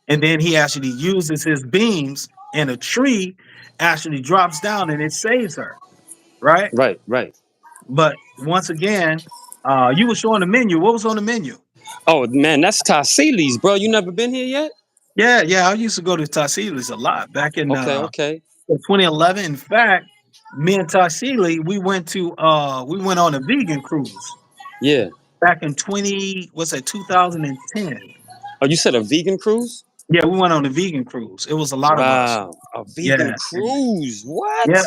And then he actually uses his beams and a tree actually drops down and it saves her, right? Right, right. But once again, you were showing the menu. What was on the menu? Oh man, that's Tassilis, bro. You never been here yet? Yeah, yeah, I used to go to Tassilis a lot back in Okay, okay. 2011. In fact, me and Tassili, we went on a vegan cruise Yeah. back in 20 what's that 2010. Oh, you said a vegan cruise? Yeah, we went on a vegan cruise. It was a lot of us. Wow, a vegan Yeah, cruise. What? yeah,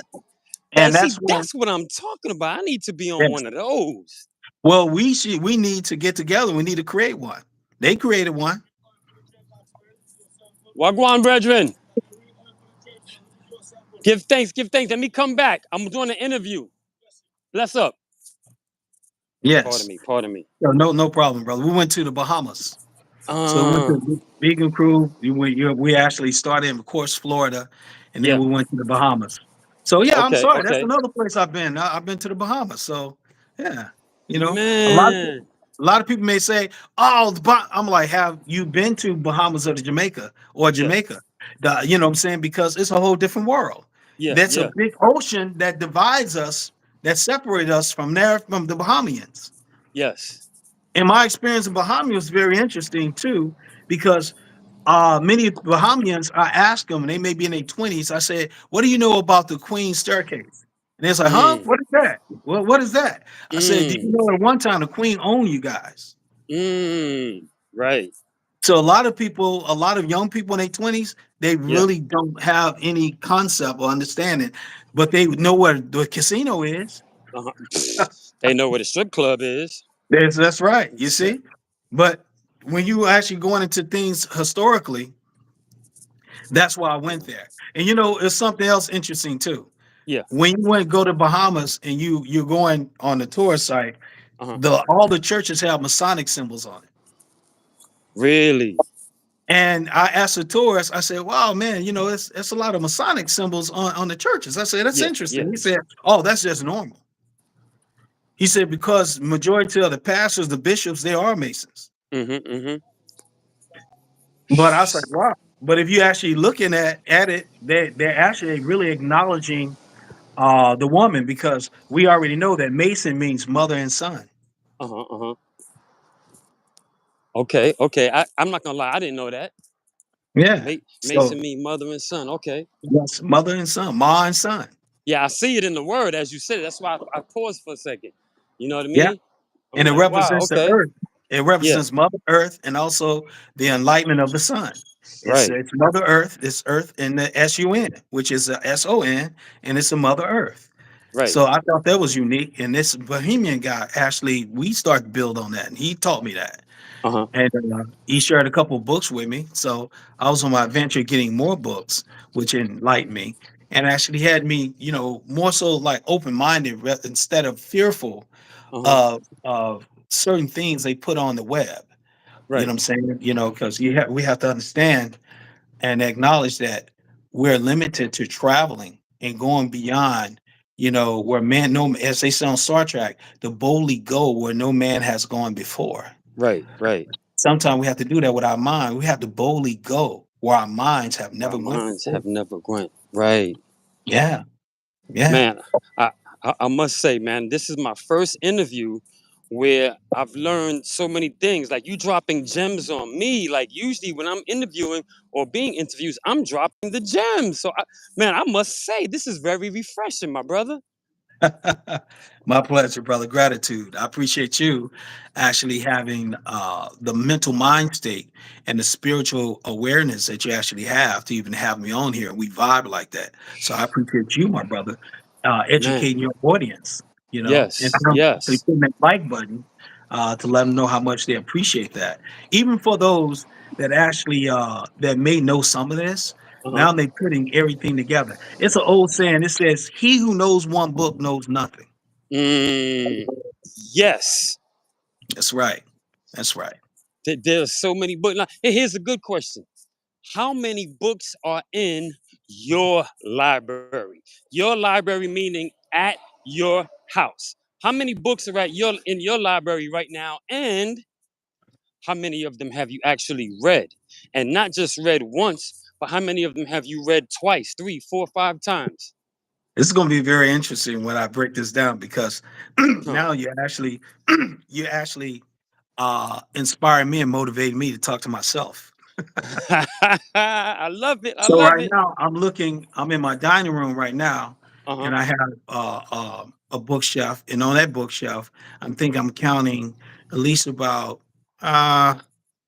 Hey, and see, that's when that's what I'm talking about. I need to be on yes. one of those. Well, we need to get together. We need to create one. They created one. Wagwan, brethren. Give thanks, give thanks. Let me come back. I'm doing an interview. Bless up. Pardon Yes. me, pardon me. No problem, brother. We went to the Bahamas. So we went Uh, to the vegan crew. We actually started in, of course, Florida, and then yeah. we went to the Bahamas. So yeah, I'm Okay, sorry. That's okay. another place I've been. I've been to the Bahamas. So yeah, a lot of Man. a lot of people may say, "Oh, I'm like, have you been to Bahamas or the Jamaica or Yeah, Jamaica?" You know what I'm saying? Because it's a whole different world. yeah, That's a yeah. big ocean that divides us, that separates us from the Bahamians. Yes. And my experience in Bahamas was very interesting too, because many Bahamians, I ask them, and they may be in their 20s. I said, "What do you know about the Queen's Staircase?" And it's like, "Huh? Mm, What is that? What is that?" I said, "Do you mm, know at one time the Queen owned you guys?" mm. Right. So a lot of people, a lot of young people in their 20s, they Yeah. really don't have any concept or understanding, but they know what the casino is. Uh-huh. They know what a strip club is. That's right. You see, but when you actually going into things historically, that's why I went there. And it's something else interesting too. Yeah. When you went to go to Bahamas and you're going on the tourist site, Uh-huh. the all the churches have Masonic symbols on it. Really? And I asked the tourist, I said, "Wow, man, it's a lot of Masonic symbols on the churches." I said, "That's Yeah. Yeah. interesting." He said, "Oh, that's just normal." He said, "Because majority of the pastors, the bishops, they are Masons." Mm-hmm. Mm-hmm. But I was like, "Wow." But if you actually looking at it, they're actually really acknowledging the woman, because we already know that Mason means mother and son. Uh-huh. Uh-huh. Okay. Okay. I'm not gonna lie. I didn't know that. Yeah. So Mason mean mother and son. Okay. yes, mother and son, ma and son. Yeah, I see it in the word as you said it. That's why I paused for a second. You know what I Yeah. mean? I'm And it like, wow. represents the Okay. earth. It Yeah. represents Mother Earth and also the enlightenment of the sun. It's Right. it's Mother Earth, it's Earth in the SUN, which is a SON, and it's a Mother Earth. Right. So I thought that was unique. And this Bohemian guy, actually, we started to build on that, and he taught me that. Uh-huh. And he shared a couple of books with me. So I was on my adventure getting more books, which enlightened me and actually had me, more so like open minded instead of fearful Uh-huh. of certain things they put on the web. You know Right. what I'm saying? Because we have to understand and acknowledge that we're limited to traveling and going beyond. Where man, no, as they say on Star Trek, the boldly go where no man has gone before. Right. Right. Sometimes we have to do that with our mind. We have to boldly go where our minds have Our never went minds before. have never went. Right. Yeah, yeah. Man, I, I must say, man, this is my first interview where I've learned so many things. Like you dropping gems on me. Like usually when I'm interviewing or being interviewed, I'm dropping the gems. So, man, I must say this is very refreshing, my brother. My pleasure, brother. Gratitude. I appreciate you actually having the mental mind state and the spiritual awareness that you actually have to even have me on here. We vibe like that. So I appreciate you, my brother, Man, educating your audience, and yes, I'm actually yes. hitting that like button to let them know how much they appreciate that. Even for those that actually that may know some of this, Uh-huh. now they're putting everything together. It's an old saying. It says, "He who knows one book knows nothing." Mm, yes. That's right. That's right. There's so many books. Now, here's a good question. How many books are in your library? Your library meaning at your house. How many books are in your library right now? And how many of them have you actually read? And not just read once, but how many of them have you read twice, three, four, five times? This is going to be very interesting when I break this down, because Huh. now you actually inspiring me and motivating me to talk to myself. I love it. I So love right it. now I'm in my dining room right now, Uh-huh. and I have a bookshelf, and on that bookshelf, I'm counting at least about uh,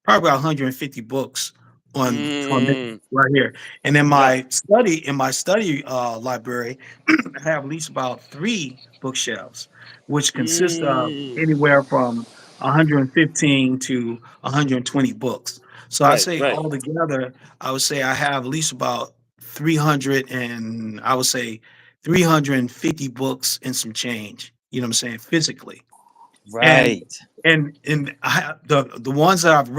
probably about 150 books on this Mm, right here. And in right. my study library, I have at least about three bookshelves, which consist of Mm, anywhere from 115 to 120 books. So I right, say right, altogether, I would say I have at least about 300, and I would say 350 books and some change. You know what I'm saying? Physically. And right. the ones that I've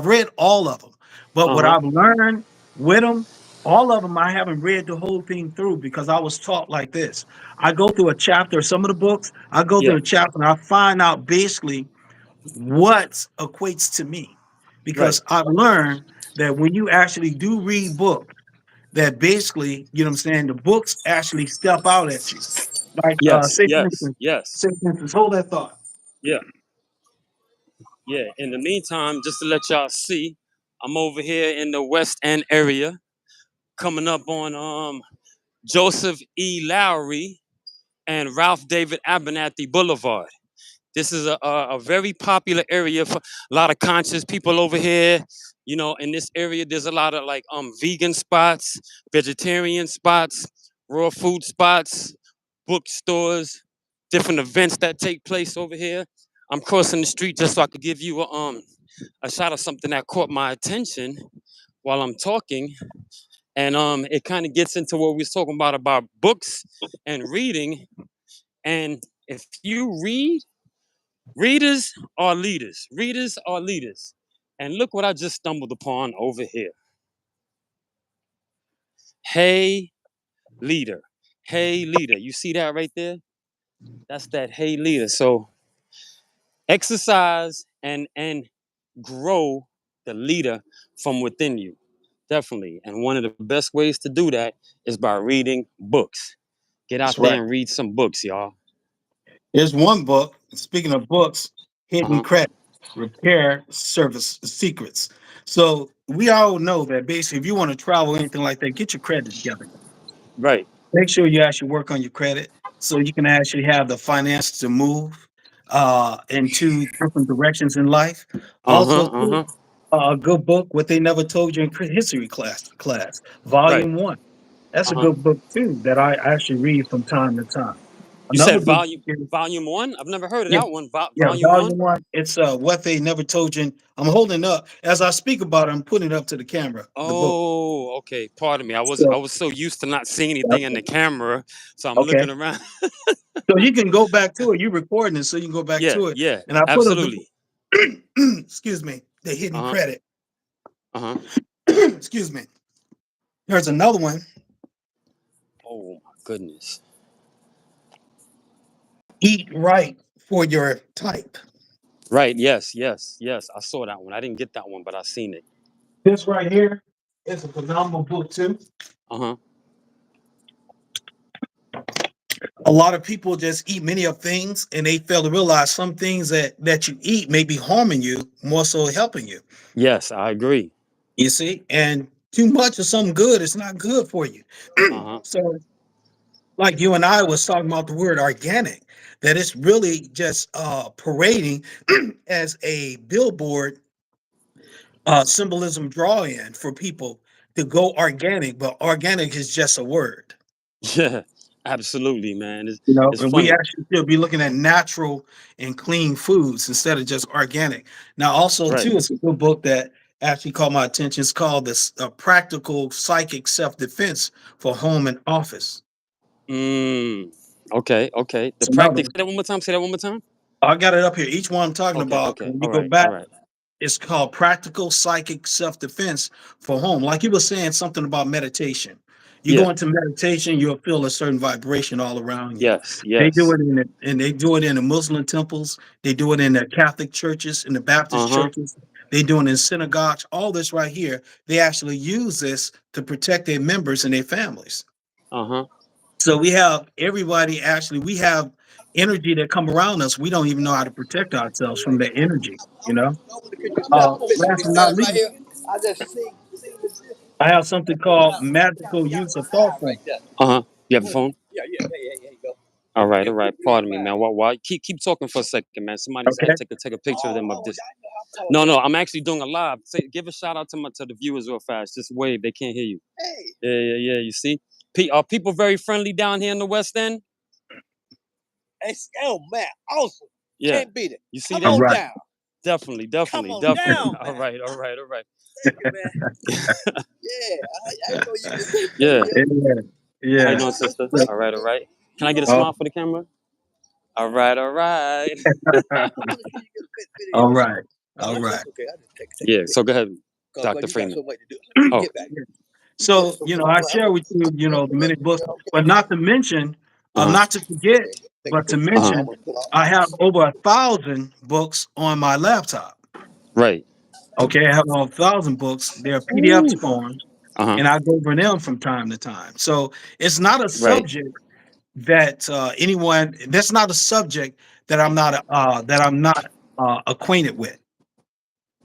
read all of them. But what Uh-huh. I've learned with them, all of them, I haven't read the whole thing through, because I was taught like this. I go through a chapter, some of the books, I go through Yeah, a chapter and I find out basically what equates to me. right. Because I've learned that when you actually do read books, that basically, what I'm saying, the books actually step out at you. Like Yes, yes, yes. say for instance, hold that thought. Yeah, yeah. In the meantime, just to let y'all see, I'm over here in the West End area, coming up on Joseph E. Lowry and Ralph David Abernathy Boulevard. This is a very popular area for a lot of conscious people over here. You know, in this area, there's a lot of like vegan spots, vegetarian spots, raw food spots, bookstores, different events that take place over here. I'm crossing the street just so I could give you a shot of something that caught my attention while I'm talking, and it kind of gets into what we was talking about books and reading. And if you read, readers are leaders. Readers are leaders. And look what I just stumbled upon over here. Hey, leader. Hey, leader. You see that right there? That's that hey, leader. So exercise and grow the leader from within you. Definitely. And one of the best ways to do that is by reading books. Get out That's there right. and read some books, y'all. There's one book, speaking of books, Hidden Uh-huh. Credit, Repair Service Secrets. So we all know that basically if you want to travel or anything like that, get your credit together. Right. Make sure you actually work on your credit so you can actually have the finance to move into different directions in life. Uh-huh. Also, too, Uh-huh. a good book, What They Never Told You in History class, Right. Volume 1. That's a Uh-huh. good book too that I actually read from time to time. You Another said good volume book is volume one? I've never heard of yeah, that one. yeah, Volume one? volume one. It's What They Never Told You. I'm holding up as I speak about it, I'm putting it up to the camera, the book. Oh, okay. Pardon me. I So was so used to not seeing anything in the camera, so I'm okay. looking around. So you can go back to it. You're recording it, so you can go back Yeah, to it. yeah, And I put a absolutely. excuse me, the hidden Uh-huh. credit. Uh-huh. Excuse me. There's another one, Oh my goodness. Eat Right for Your Type. Right, yes, yes, yes. I saw that one. I didn't get that one, but I seen it. This right here is a phenomenal book too. Uh-huh. A lot of people just eat many of things and they fail to realize some things that you eat may be harming you more so helping you. Yes, I agree. You see, and too much of something good is not good for you. Uh-huh. So like you and I was talking about the word organic, that it's really just parading as a billboard symbolism draw in for people to go organic, but organic is just a word. Yeah, absolutely, man. You know, It's and we funny. actually should be looking at natural and clean foods instead of just organic. Now, also, Right. too, it's a good book that actually caught my attention. It's called this Practical Psychic Self-Defense for Home and Office. Mm. Okay, okay. The It's another practice. one. Say that one more time. Say that one more time. I got it up here. Each one I'm talking Okay, about, okay. when you All go right, back, all right. it's called Practical Psychic Self-Defense for Home. Like you were saying something about meditation. You go Yeah. into meditation, you'll feel a certain vibration all around you. Yes, They do yes. it in the, and they do it in the Muslim temples. They do it in the Catholic churches, in the Baptist Uh-huh. churches. They do it in synagogues. All this right here, they actually use this to protect their members and their families. Uh-huh. So we have everybody actually, we have energy that come around us. We don't even know how to protect ourselves from the energy, you know? Last but not least, I have something called magical use of thought form. Uh-huh. You have a phone? All right, all right. Pardon me, man. Why keep talking for a second, man. Somebody said Okay. take a picture of them of this. No, no, I'm actually doing a live. Say, give a shout out to the viewers real fast. Just wave. They can't hear you. Yeah, yeah, yeah. You see? Are people very friendly down here in the West End? Yeah. You see All that? right. Definitely, definitely, definitely. All right, all right, all right. Yeah. Yeah. How you Yeah. doing, sister? All right, all right. Can I get a Oh, smile for the camera? All right, all right. all right. All right. Yeah. So go ahead, Dr. Freeman. Oh, So, I share with you, the many books, but not to mention, uh-huh. not to forget, but to Uh-huh. mention, I have over 1,000 books on my laptop. Right. Okay, I have over 1,000 books. They're PDF Ooh. forms, Uh-huh. and I go over them from time to time. So it's not a Right. subject that anyone. That's not a subject that I'm not acquainted with.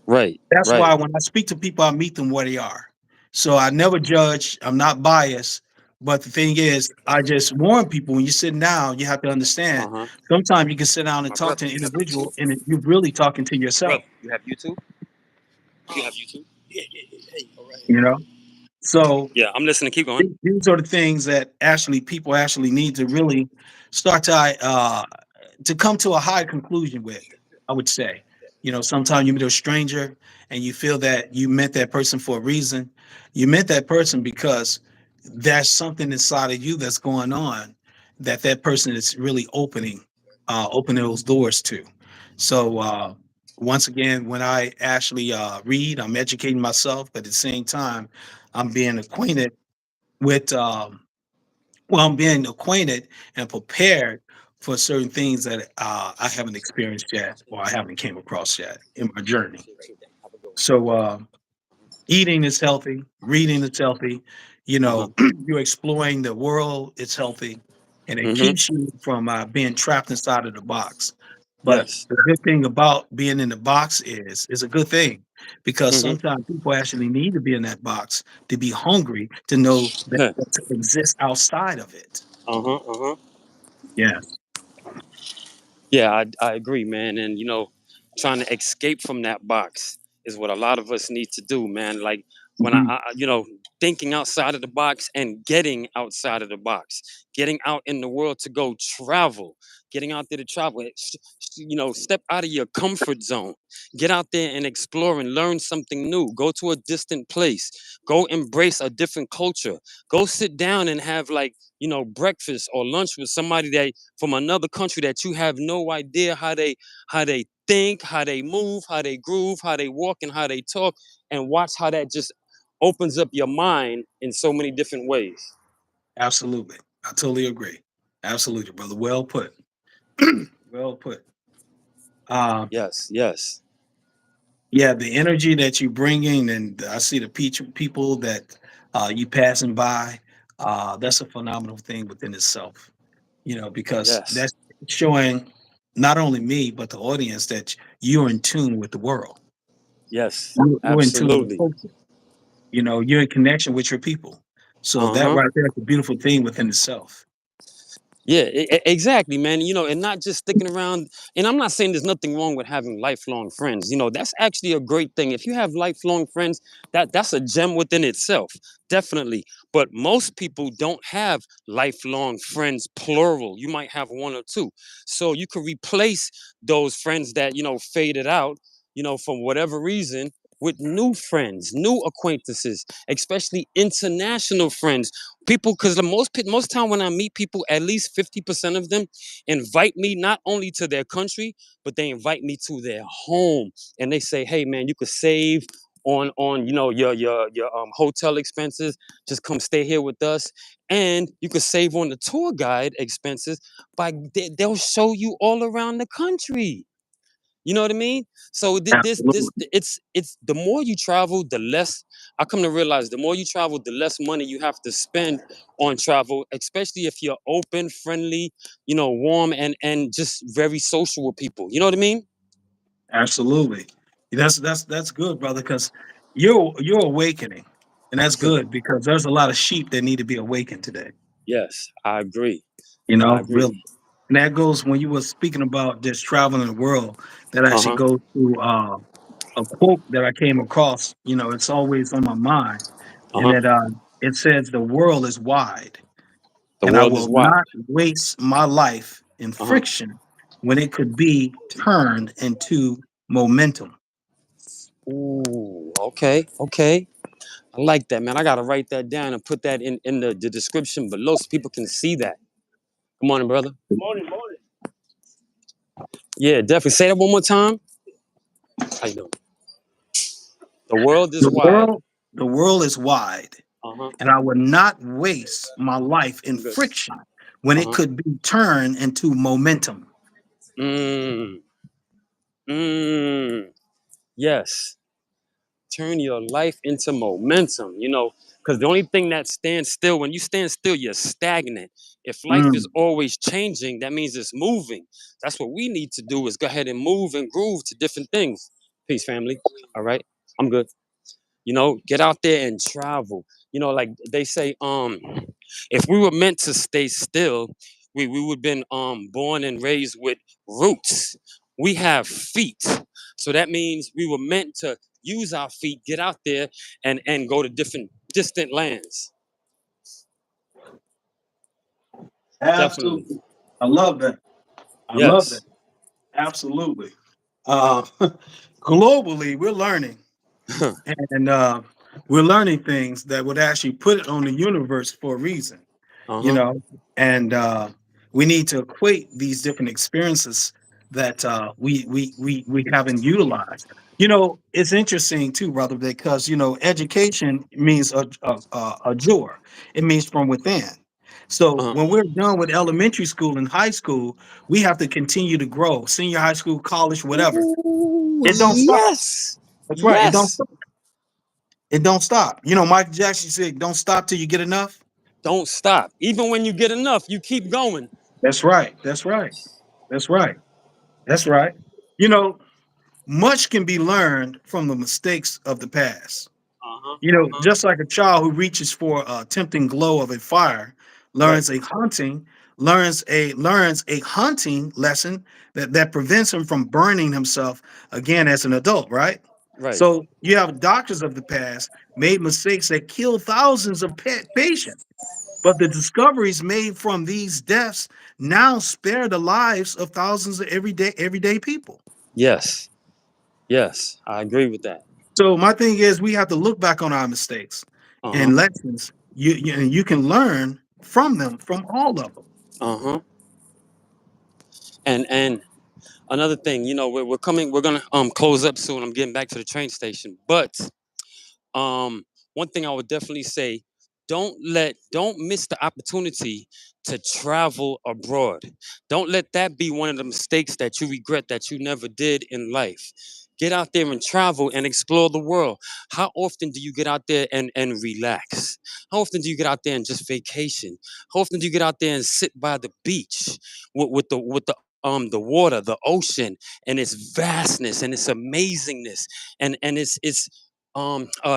Right. That's Right. why when I speak to people, I meet them where they are. So I never judge. I'm not biased. But the thing is, I just warn people when you're sitting down, you have to understand. Uh-huh. Sometimes you can sit down and My talk to brother, an you have individual, YouTube? and you're really talking to Bro, yourself. you have YouTube? You have YouTube? Yeah, yeah, yeah. Hey, all right. You know. So Yeah, I'm listening. Keep going. these are the things that actually people actually need to really start to come to a high conclusion with. I would say, sometimes you meet a stranger and you feel that you met that person for a reason. You met that person because there's something inside of you that's going on that person is really opening those doors to. So once again, when I actually read, I'm educating myself, but at the same time, I'm being acquainted with I'm being acquainted and prepared for certain things that I haven't experienced yet or I haven't came across yet in my journey. So eating is healthy, reading is healthy. Uh-huh. You're exploring the world. It's healthy, and it Mm-hmm. keeps you from being trapped inside of the box. But Yes. the good thing about being in the box is a good thing because Mm-hmm. sometimes people actually need to be in that box to be hungry to know that to exist outside of it. Uh-huh. Uh-huh. Yes. Yeah, I agree, man. And trying to escape from that box is what a lot of us need to do, man. Like when Mhm. thinking outside of the box and getting outside of the box, getting out in the world to go travel, getting out there to travel. Step out of your comfort zone, get out there and explore and learn something new. Go to a distant place, go embrace a different culture, go sit down and have like breakfast or lunch with somebody that from another country that you have no idea how they think, how they move, how they groove, how they walk, and how they talk, and watch how that just opens up your mind in so many different ways. Absolutely. I totally agree. Absolutely, brother. Well put. Well put. Uh, Yes, yes, yeah, the energy that you bring in, and I see the people that you passing by. That's a phenomenal thing within itself. Because yes, that's showing not only me but the audience that you're in tune with the world. yes, You're in tune with absolutely. culture. You're in connection with your people. So that Uh-huh. right there is a beautiful thing within itself. Yeah, exactly, man. And not just sticking around. And I'm not saying there's nothing wrong with having lifelong friends. That's actually a great thing. If you have lifelong friends, that's a gem within itself, definitely. But most people don't have lifelong friends, plural. You might have one or two. So you could replace those friends that faded out, for whatever reason, with new friends, new acquaintances, especially international friends. People, because the most time when I meet people, at least 50% of them invite me not only to their country, but they invite me to their home, and they say, "Hey, man, you could save on your hotel expenses. Just come stay here with us, and you could save on the tour guide expenses by they'll show you all around the country." You know what I mean? So Absolutely. it's the more you travel, the less I come to realize. The more you travel, the less money you have to spend on travel, especially if you're open, friendly, warm, and just very social with people. You know what I mean? Absolutely. That's good, brother, because you're awakening. And that's good because there's a lot of sheep that need to be awakened today. Yes, I agree. I agree. Really. And that goes when you were speaking about just traveling the world, that Uh actually huh. goes to a quote that I came across. It's always on my mind. Uh And huh. it says, "The world is wide, The and I world is will wide. not waste my life in Uh huh. friction when it could be turned into momentum." Ooh. Okay. Okay. I like that, man. I gotta write that down and put that in the description below so people can see that. Good morning, brother. Yeah, definitely. Say that one more time. How you doing? The world is The wide. world, the world is wide, Uh huh. and I will not waste my life in I'm good. friction when Uh it huh. could be turned into momentum. Mm. Mm. Yes. Turn your life into momentum. Because the only thing that stands still, when you stand still, you're stagnant. If life is Mm, always changing, that means it's moving. That's what we need to do is go ahead and move and groove to different things. Peace, family. All right, I'm good. Get out there and travel. Like they say, if we were meant to stay still, we would have been born and raised with roots. We have feet, so that means we were meant to use our feet, get out there, and go to different distant lands. Definitely. Absolutely. I love that. I love that. Yes. Absolutely. Uh, globally, we're learning, and we're learning things that would actually put it on the universe for a reason, you Uh-huh. know, and we need to equate these different experiences that we haven't utilized. It's interesting too, brother, because education means a door. It means from within. So Uh-huh. when we're done with elementary school and high school, we have to continue to grow. Senior high school, college, whatever. Ooh, It don't stop. yes. That's right. It don't Yes. stop. It don't stop. Michael Jackson said, "Don't stop till you get enough." Don't stop. Even when you get enough, you keep going. That's right. That's right. That's right. That's right. You know, much can be learned from the mistakes of the past. Uh-huh. Uh-huh. Just like a child who reaches for a tempting glow of a fire Right. learns a hunting hunting lesson that prevents him from burning himself again as an adult, right? Right. So you have doctors of the past made mistakes that killed thousands of patients, but the discoveries made from these deaths now spare the lives of thousands of everyday people. Yes. Yes. I agree with that. So my thing is, we have to look back on our mistakes Uh-huh. and lessons. You can learn from them, from all of them. Uh-huh. And another thing, we're gonna close up soon. I'm getting back to the train station. But um one thing I would definitely say, don't miss the opportunity to travel abroad. Don't let that be one of the mistakes that you regret that you never did in life. Get out there and travel and explore the world. How often do you get out there and relax? How often do you get out there and just vacation? How often do you get out there and sit by the beach with the water, the ocean, and its vastness and its amazingness, and its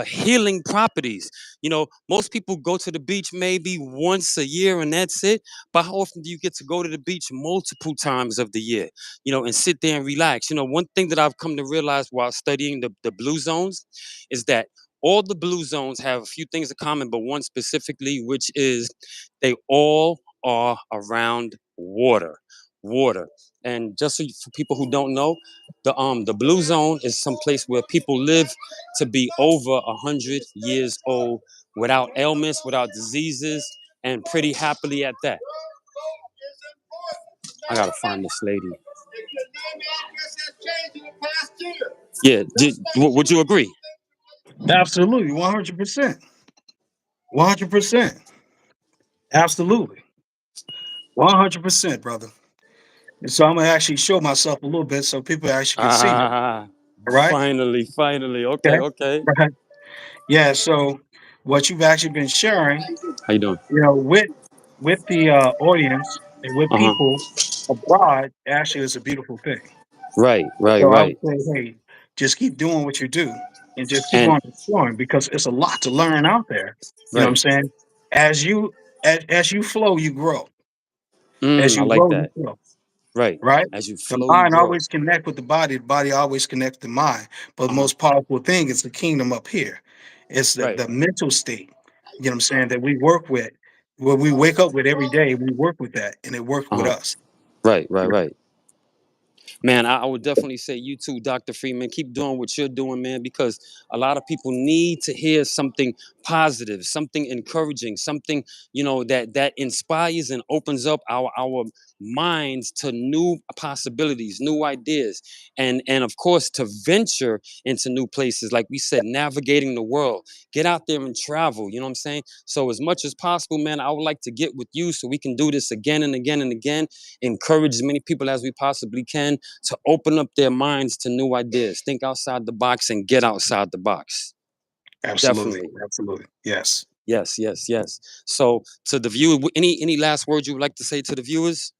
healing properties. Most people go to the beach maybe once a year and that's it. But how often do you get to go to the beach multiple times of the year, and sit there and relax? One thing that I've come to realize while studying the blue zones is that all the blue zones have a few things in common, but one specifically, which is they all are around water. Water. And just for people who don't know, the blue zone is some place where people live to be over 100 years old without ailments, without diseases, and pretty happily at that. I gotta find this lady. Yeah, would you agree? Absolutely, 100%, 100%, absolutely, 100%, brother. And so I'm gonna actually show myself a little bit so people actually can see me. Ah, All right. finally, finally. Okay, Okay. okay. Right. Yeah. So what you've actually been sharing, How you doing? with the audience and with Uh huh. people abroad, actually is a beautiful thing. Right, right, So I would right, say, hey, just keep doing what you do and just keep and on exploring because it's a lot to learn out there. You know what I'm right. saying? As you flow, you grow. As I you like grow, you that. grow. Right. Right? As you The flow, you mind grow. always connect with the body always connects the mind. But the Uh huh. most powerful thing is the kingdom up here. It's Right. the mental state, you know what I'm saying, that we work with. What we wake up with every day, we work with that and it works Uh with huh. us. Right, right, right. Man, I would definitely say you too, Dr. Freeman. Keep doing what you're doing, man, because a lot of people need to hear something positive, something encouraging, something, that inspires and opens up our minds to new possibilities, new ideas, and of course to venture into new places. Like we said, navigating the world. Get out there and travel. You know what I'm saying? So as much as possible, man, I would like to get with you so we can do this again and again and again, encourage as many people as we possibly can to open up their minds to new ideas, think outside the box, and get outside the box. Absolutely. Definitely. Absolutely. Yes. Yes, yes, yes. So, to the viewer, any last words you would like to say to the viewers?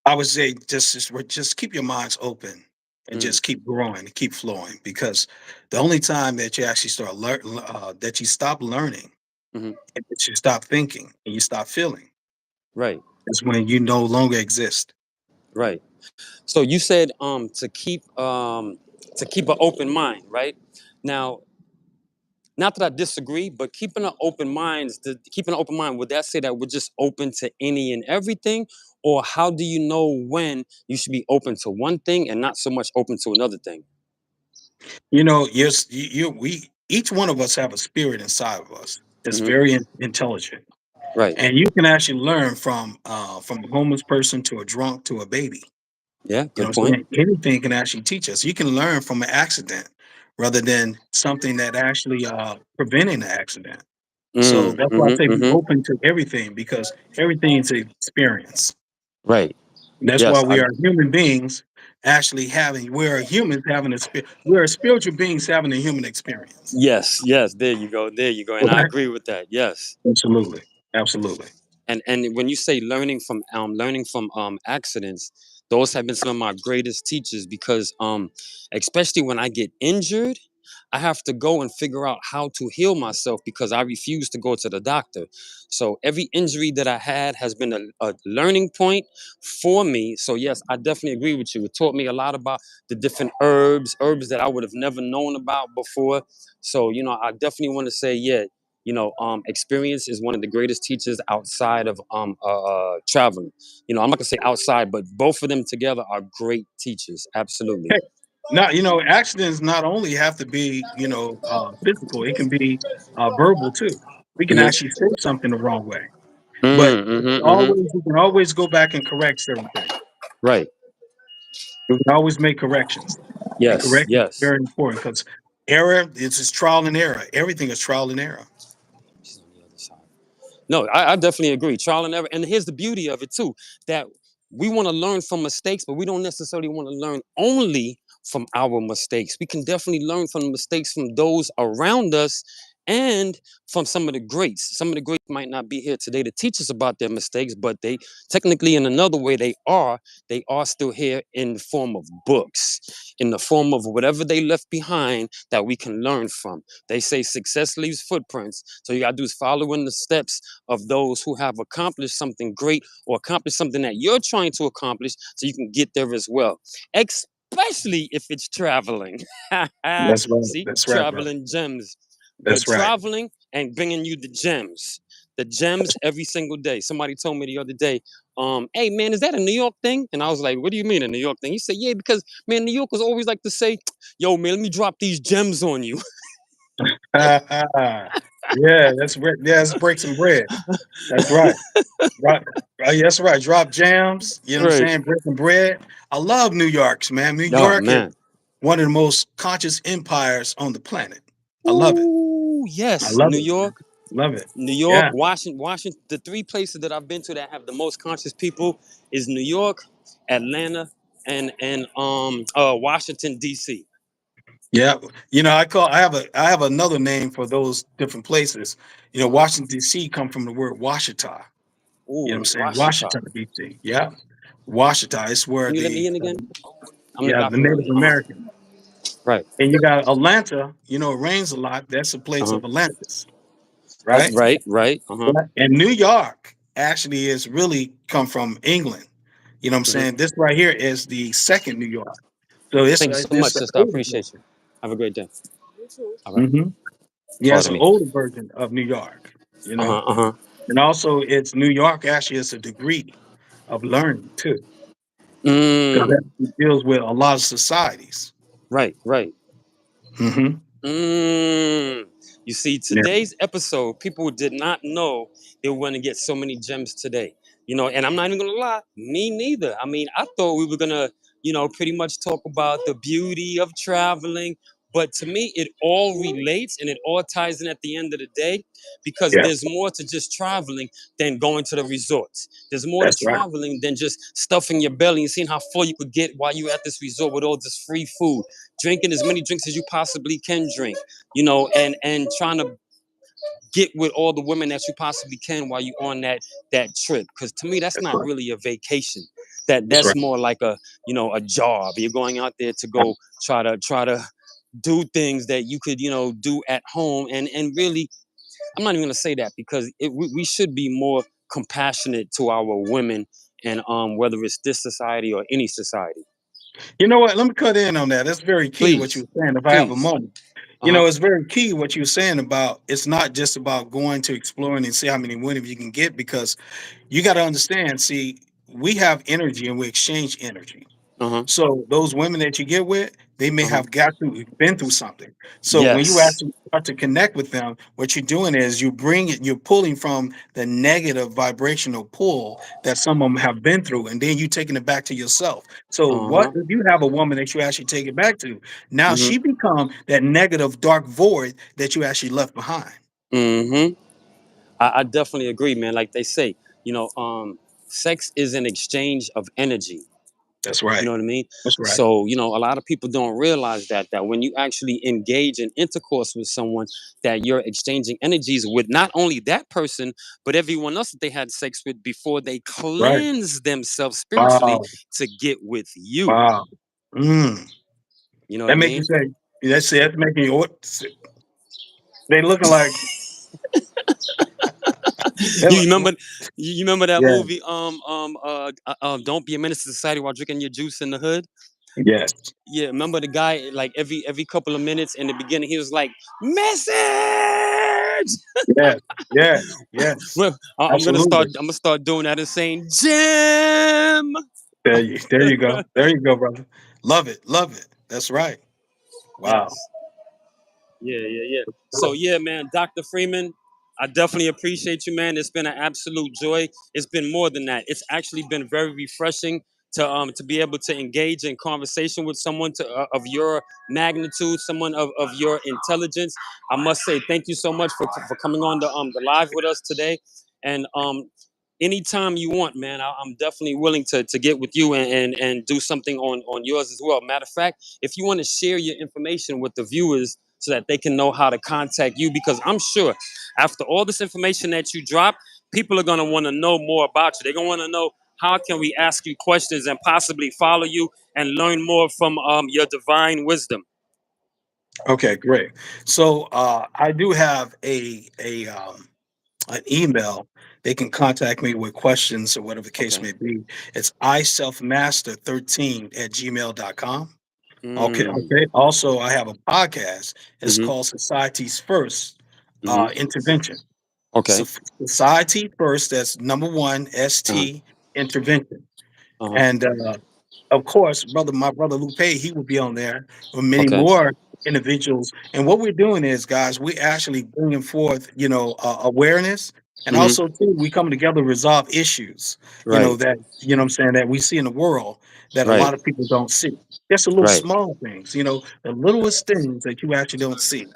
I would say just keep your minds open. and Mm, just keep growing and keep flowing. Because the only time that you actually that you stop learning mhm. and that you stop thinking and you stop feeling Right, is when you no longer exist. right. So you said to keep an open mind, right? Now, not that I disagree, but keeping an open mind, would that say that we're just open to any and everything? Or how do you know when you should be open to one thing and not so much open to another thing? You know, yes, we each one of us have a spirit inside of us that's Hmm. very intelligent, Right. and you can actually learn from a homeless person to a drunk to a baby. Yeah, You know good what I'm point. saying? Anything can actually teach us. You can learn from an accident rather than something that actually preventing the accident. So Mm, that's why I hmm, say be hmm. open to everything because everything is an experience. Right. That's why Yes. we are human beings actually having we're humans having we're spiritual beings having a human experience. Yes. Yes. There you go. There you go. And I Right? agree with that. Yes. Absolutely. Absolutely. And when you say learning from accidents, those have been some of my greatest teachers because especially when I get injured, I have to go and figure out how to heal myself because I refuse to go to the doctor. So every injury that I had has been a learning point for me. So yes, I definitely agree with you. It taught me a lot about the different herbs that I would have never known about before. So I definitely want to say, yeah, experience is one of the greatest teachers outside of traveling. I'm not gonna say outside, but both of them together are great teachers. Absolutely. Hey, now accidents not only have to be physical; it can be verbal too. We can Hmm. actually say something the wrong way, but Mm, hmm. we can always go back and correct certain things. Right. We can always make corrections, and Yes. correction is Yes. very important because error is just trial and error. Everything is trial and error. She's on the other side. No, I definitely agree. Trial and error. And here's the beauty of it too, that we want to learn from mistakes, but we don't necessarily want to learn only from our mistakes. We can definitely learn from mistakes from those around us and from some of the greats. Some of the greats might not be here today to teach us about their mistakes, but they technically in another way they are still here in the form of books, in the form of whatever they left behind that we can learn from. They say success leaves footprints. So you gotta do is follow in the steps of those who have accomplished something great or accomplished something that you're trying to accomplish so you can get there as well. Especially if it's traveling. That's right. See, That's right, brother. traveling gems. But That's right. traveling and bringing you the gems. The gems every single day. Somebody told me the other day, hey man, is that a New York thing? And I was like, what do you mean a New York thing? He said, yeah, because man, New Yorkers always like to say, yo, man, let me drop these gems on you. Yeah, yeah, let's break some bread. That's right. Right. Right, that's right. Drop jams, you know what I'm Right. saying? Breaking bread. I love New York's, man. New Oh York is man. one of the most conscious empires on the planet. I love it. Ooh, I yes. love New it, man. York, Love it. New York, Yeah. Washington. The three places that I've been to that have the most conscious people is New York, Atlanta, and Washington D.C. Yeah. I have another name for those different places. Uh-huh. Washington D.C. come from the word Washita. You know what I'm Ooh, saying? Washita. Washita D.C. Yeah. Washita is where Can you let me in again? I'm the the doctor Native earlier. Uh-huh. Americans. Right. And you got Atlanta, it rains a lot. That's the place Uh-huh. of Atlantis, right? Right, right. Uh-huh. Yeah, and New York actually is really come from England. You know what I'm Hmm. saying? This right here is the second New York. So it's Thank you so this much, the sister. I older version. appreciate you. Have a great day. All right. Hmm. Yeah, it's Pardon an me. older version of New York, you know. Uh-huh. Uh-huh. And also it's New York actually is a degree of learning too. Because Mm. that deals with a lot of societies. Right, right. Hmm. Mm. You see, Yeah. today's episode, people did not know they were going to get so many gems today. And I'm not even going to lie, me neither. I mean, I thought we were going to, pretty much talk about the beauty of traveling. But to me, it all relates and it all ties in at the end of the day because Yeah. there's more to just traveling than going to the resorts. There's more to That's right. traveling than just stuffing your belly and seeing how full you could get while you're at this resort with all this free food, drinking as many drinks as you possibly can drink, and trying to get with all the women that you possibly can while you're on that trip. Because to me, that's That's not right. really a vacation. That's That's right. more like a, a job. You're going out there to go try to do things that you could, do at home. And really, I'm not even gonna say that, because we should be more compassionate to our women, and whether it's this society or any society. You know what? Let me cut in on that. That's very key what you Please, were saying. If I have a please. moment, Uh-huh. it's very key what you're saying about it's not just about going to exploring and see how many women you can get, because you got to understand. See, we have energy and we exchange energy. Uh-huh. So those women that you get with, they may Uh-huh. have been through something. So when you Yes. actually start to connect with them, what you're doing is you're pulling from the negative vibrational pull that some of them have been through, and then you taking it back to yourself. So what Uh-huh. if you have a woman that you actually take it back to? Now Mm-hmm. she become that negative dark void that you actually left behind. Mm-hmm. I definitely agree, man. Like they say, you know, um, sex is an exchange of energy. That's You right. know what I mean? That's right. So, a lot of people don't realize that when you actually engage in intercourse with someone, that you're exchanging energies with not only that person, but everyone else that they had sex with before they Right. cleanse themselves spiritually Wow. to get with you. Wow. Mm. You know what That I make you mean? say, that's it. That's making you, they looking like, they You look- remember you remember that yeah. movie, Don't Be a Menace to Society while drinking your juice in the hood? Yes. Yeah, remember the guy, like every couple of minutes in the beginning, he was like, message. Yes. Yes. Yes. Well, Absolutely. I'm gonna start doing that and saying, Jim. There you go. There you go, brother. Love it. Love it. That's right. Wow. Yes. Yeah. So yeah, man, Dr. Freeman, I definitely appreciate you, man. It's been an absolute joy. It's been more than that. It's actually been very refreshing to be able to engage in conversation with someone of your magnitude, someone of your intelligence. I must say thank you so much for coming on the live with us today. And anytime you want, man, I'm definitely willing to get with you and do something on yours as well. Matter of fact, if you want to share your information with the viewers so that they can know how to contact you, because I'm sure after all this information that you drop, people are going to want to know more about you. They're going to want to know, how can we ask you questions and possibly follow you and learn more from your divine wisdom. Okay, great. So I do have a an email. They can contact me with questions or whatever the case Okay. may be. It's iselfmaster13@gmail.com. Okay, Mm. okay. Also, I have a podcast. It's Mm-hmm. called Society's First Mm-hmm. Intervention. So Okay. Society First, that's number one, Uh-huh. ST Intervention. Uh-huh. And of course, my brother Lupe, he will be on there with many Okay. more individuals. And what we're doing is, guys, we actually bringing forth, awareness, and Mm-hmm. also too, we come together to resolve issues, Right. that what I'm saying, that we see in the world that a Right. lot of people don't see. Just the little Right. small things, the littlest things that you actually don't see. You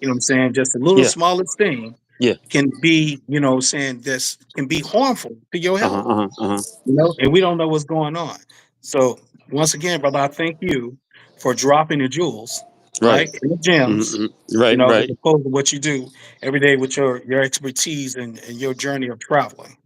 know what I'm saying? Just the little Yeah. smallest thing Yeah. can be, saying this can be harmful to your Uh-huh. health, Uh-huh. Uh-huh. and we don't know what's going on. So once again, brother, I thank you for dropping the jewels, Right. right, and the gems, Mm-hmm. Right. as Right. opposed to what you do every day with your expertise and your journey of traveling.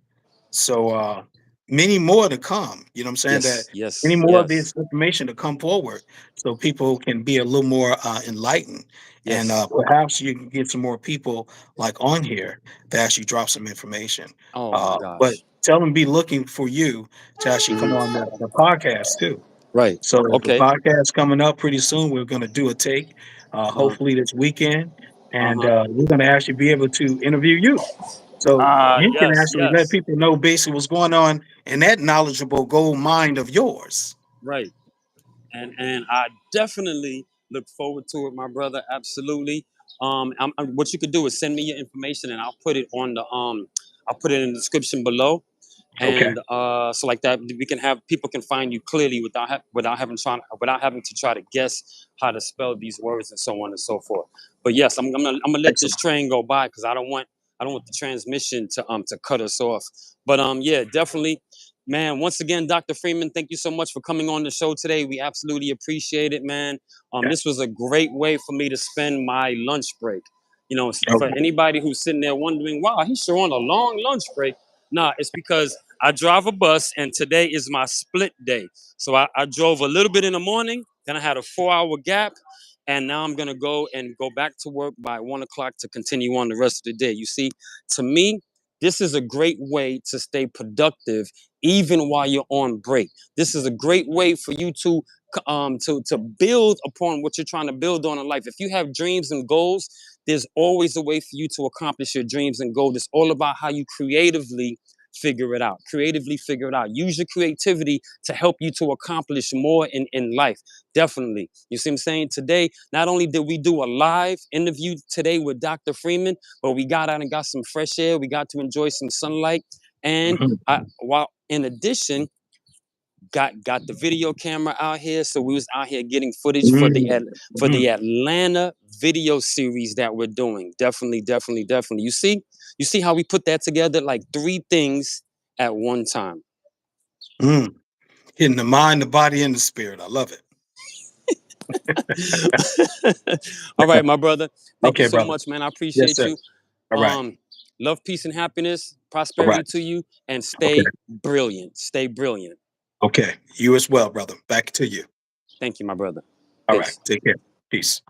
So many more to come. You know what I'm saying? That Yes. many Yes. more of Yes. this information to come forward, so people can be a little more enlightened, and Yes. perhaps you can get some more people like on here to actually drop some information. Oh my But gosh. tell them be looking for you to actually come on Hmm. the podcast too. Right. So the Okay. podcast coming up pretty soon. We're going to do a take, Uh-huh. hopefully this weekend, and Uh-huh. we're going to actually be able to interview you. So you can Yes. actually let Yes. people know basically what's going on in that knowledgeable gold mind of yours. Right. And I definitely look forward to it, my brother. Absolutely. What you could do is send me your information, and I'll put it in the description below. Okay. And so like that, we can have people can find you clearly without having to try to guess how to spell these words and so on and so forth. But yes, I'm gonna let this Excellent. train go by, because I don't want the transmission to cut us off. But yeah, definitely, man. Once again, Dr. Freeman, thank you so much for coming on the show today. We absolutely appreciate it, man. Okay. This was a great way for me to spend my lunch break. For Okay. anybody who's sitting there wondering, wow, he's sure on a long lunch break. Nah, it's because I drive a bus, and today is my split day. So I drove a little bit in the morning, then I had a 4 hour gap, and now I'm gonna go back to work by 1 o'clock to continue on the rest of the day. You see, to me, this is a great way to stay productive even while you're on break. This is a great way for you to build upon what you're trying to build on in life. If you have dreams and goals, there's always a way for you to accomplish your dreams and goals. It's all about how you creatively figure it out. Creatively figure it out. Use your creativity to help you to accomplish more in life. Definitely. You see what I'm saying? Today, not only did we do a live interview today with Dr. Freeman, but we got out and got some fresh air. We got to enjoy some sunlight. And Mhm. while in addition, got the video camera out here, so we was out here getting footage for for Mhm. the Atlanta video series that we're doing. Definitely, definitely, definitely. You see how we put that together, like three things at one time. Mm. Hitting the mind, the body, and the spirit. I love it. All right, my brother. Thank you Okay, so brother. much, man. I Yes, appreciate sir. you. All right. Um, Love, peace, and happiness, All prosperity right. to you, and Okay. stay brilliant. Stay brilliant. Okay. You as well, brother. Back to you. Thank you, my brother. All right. Peace. Take care. Peace.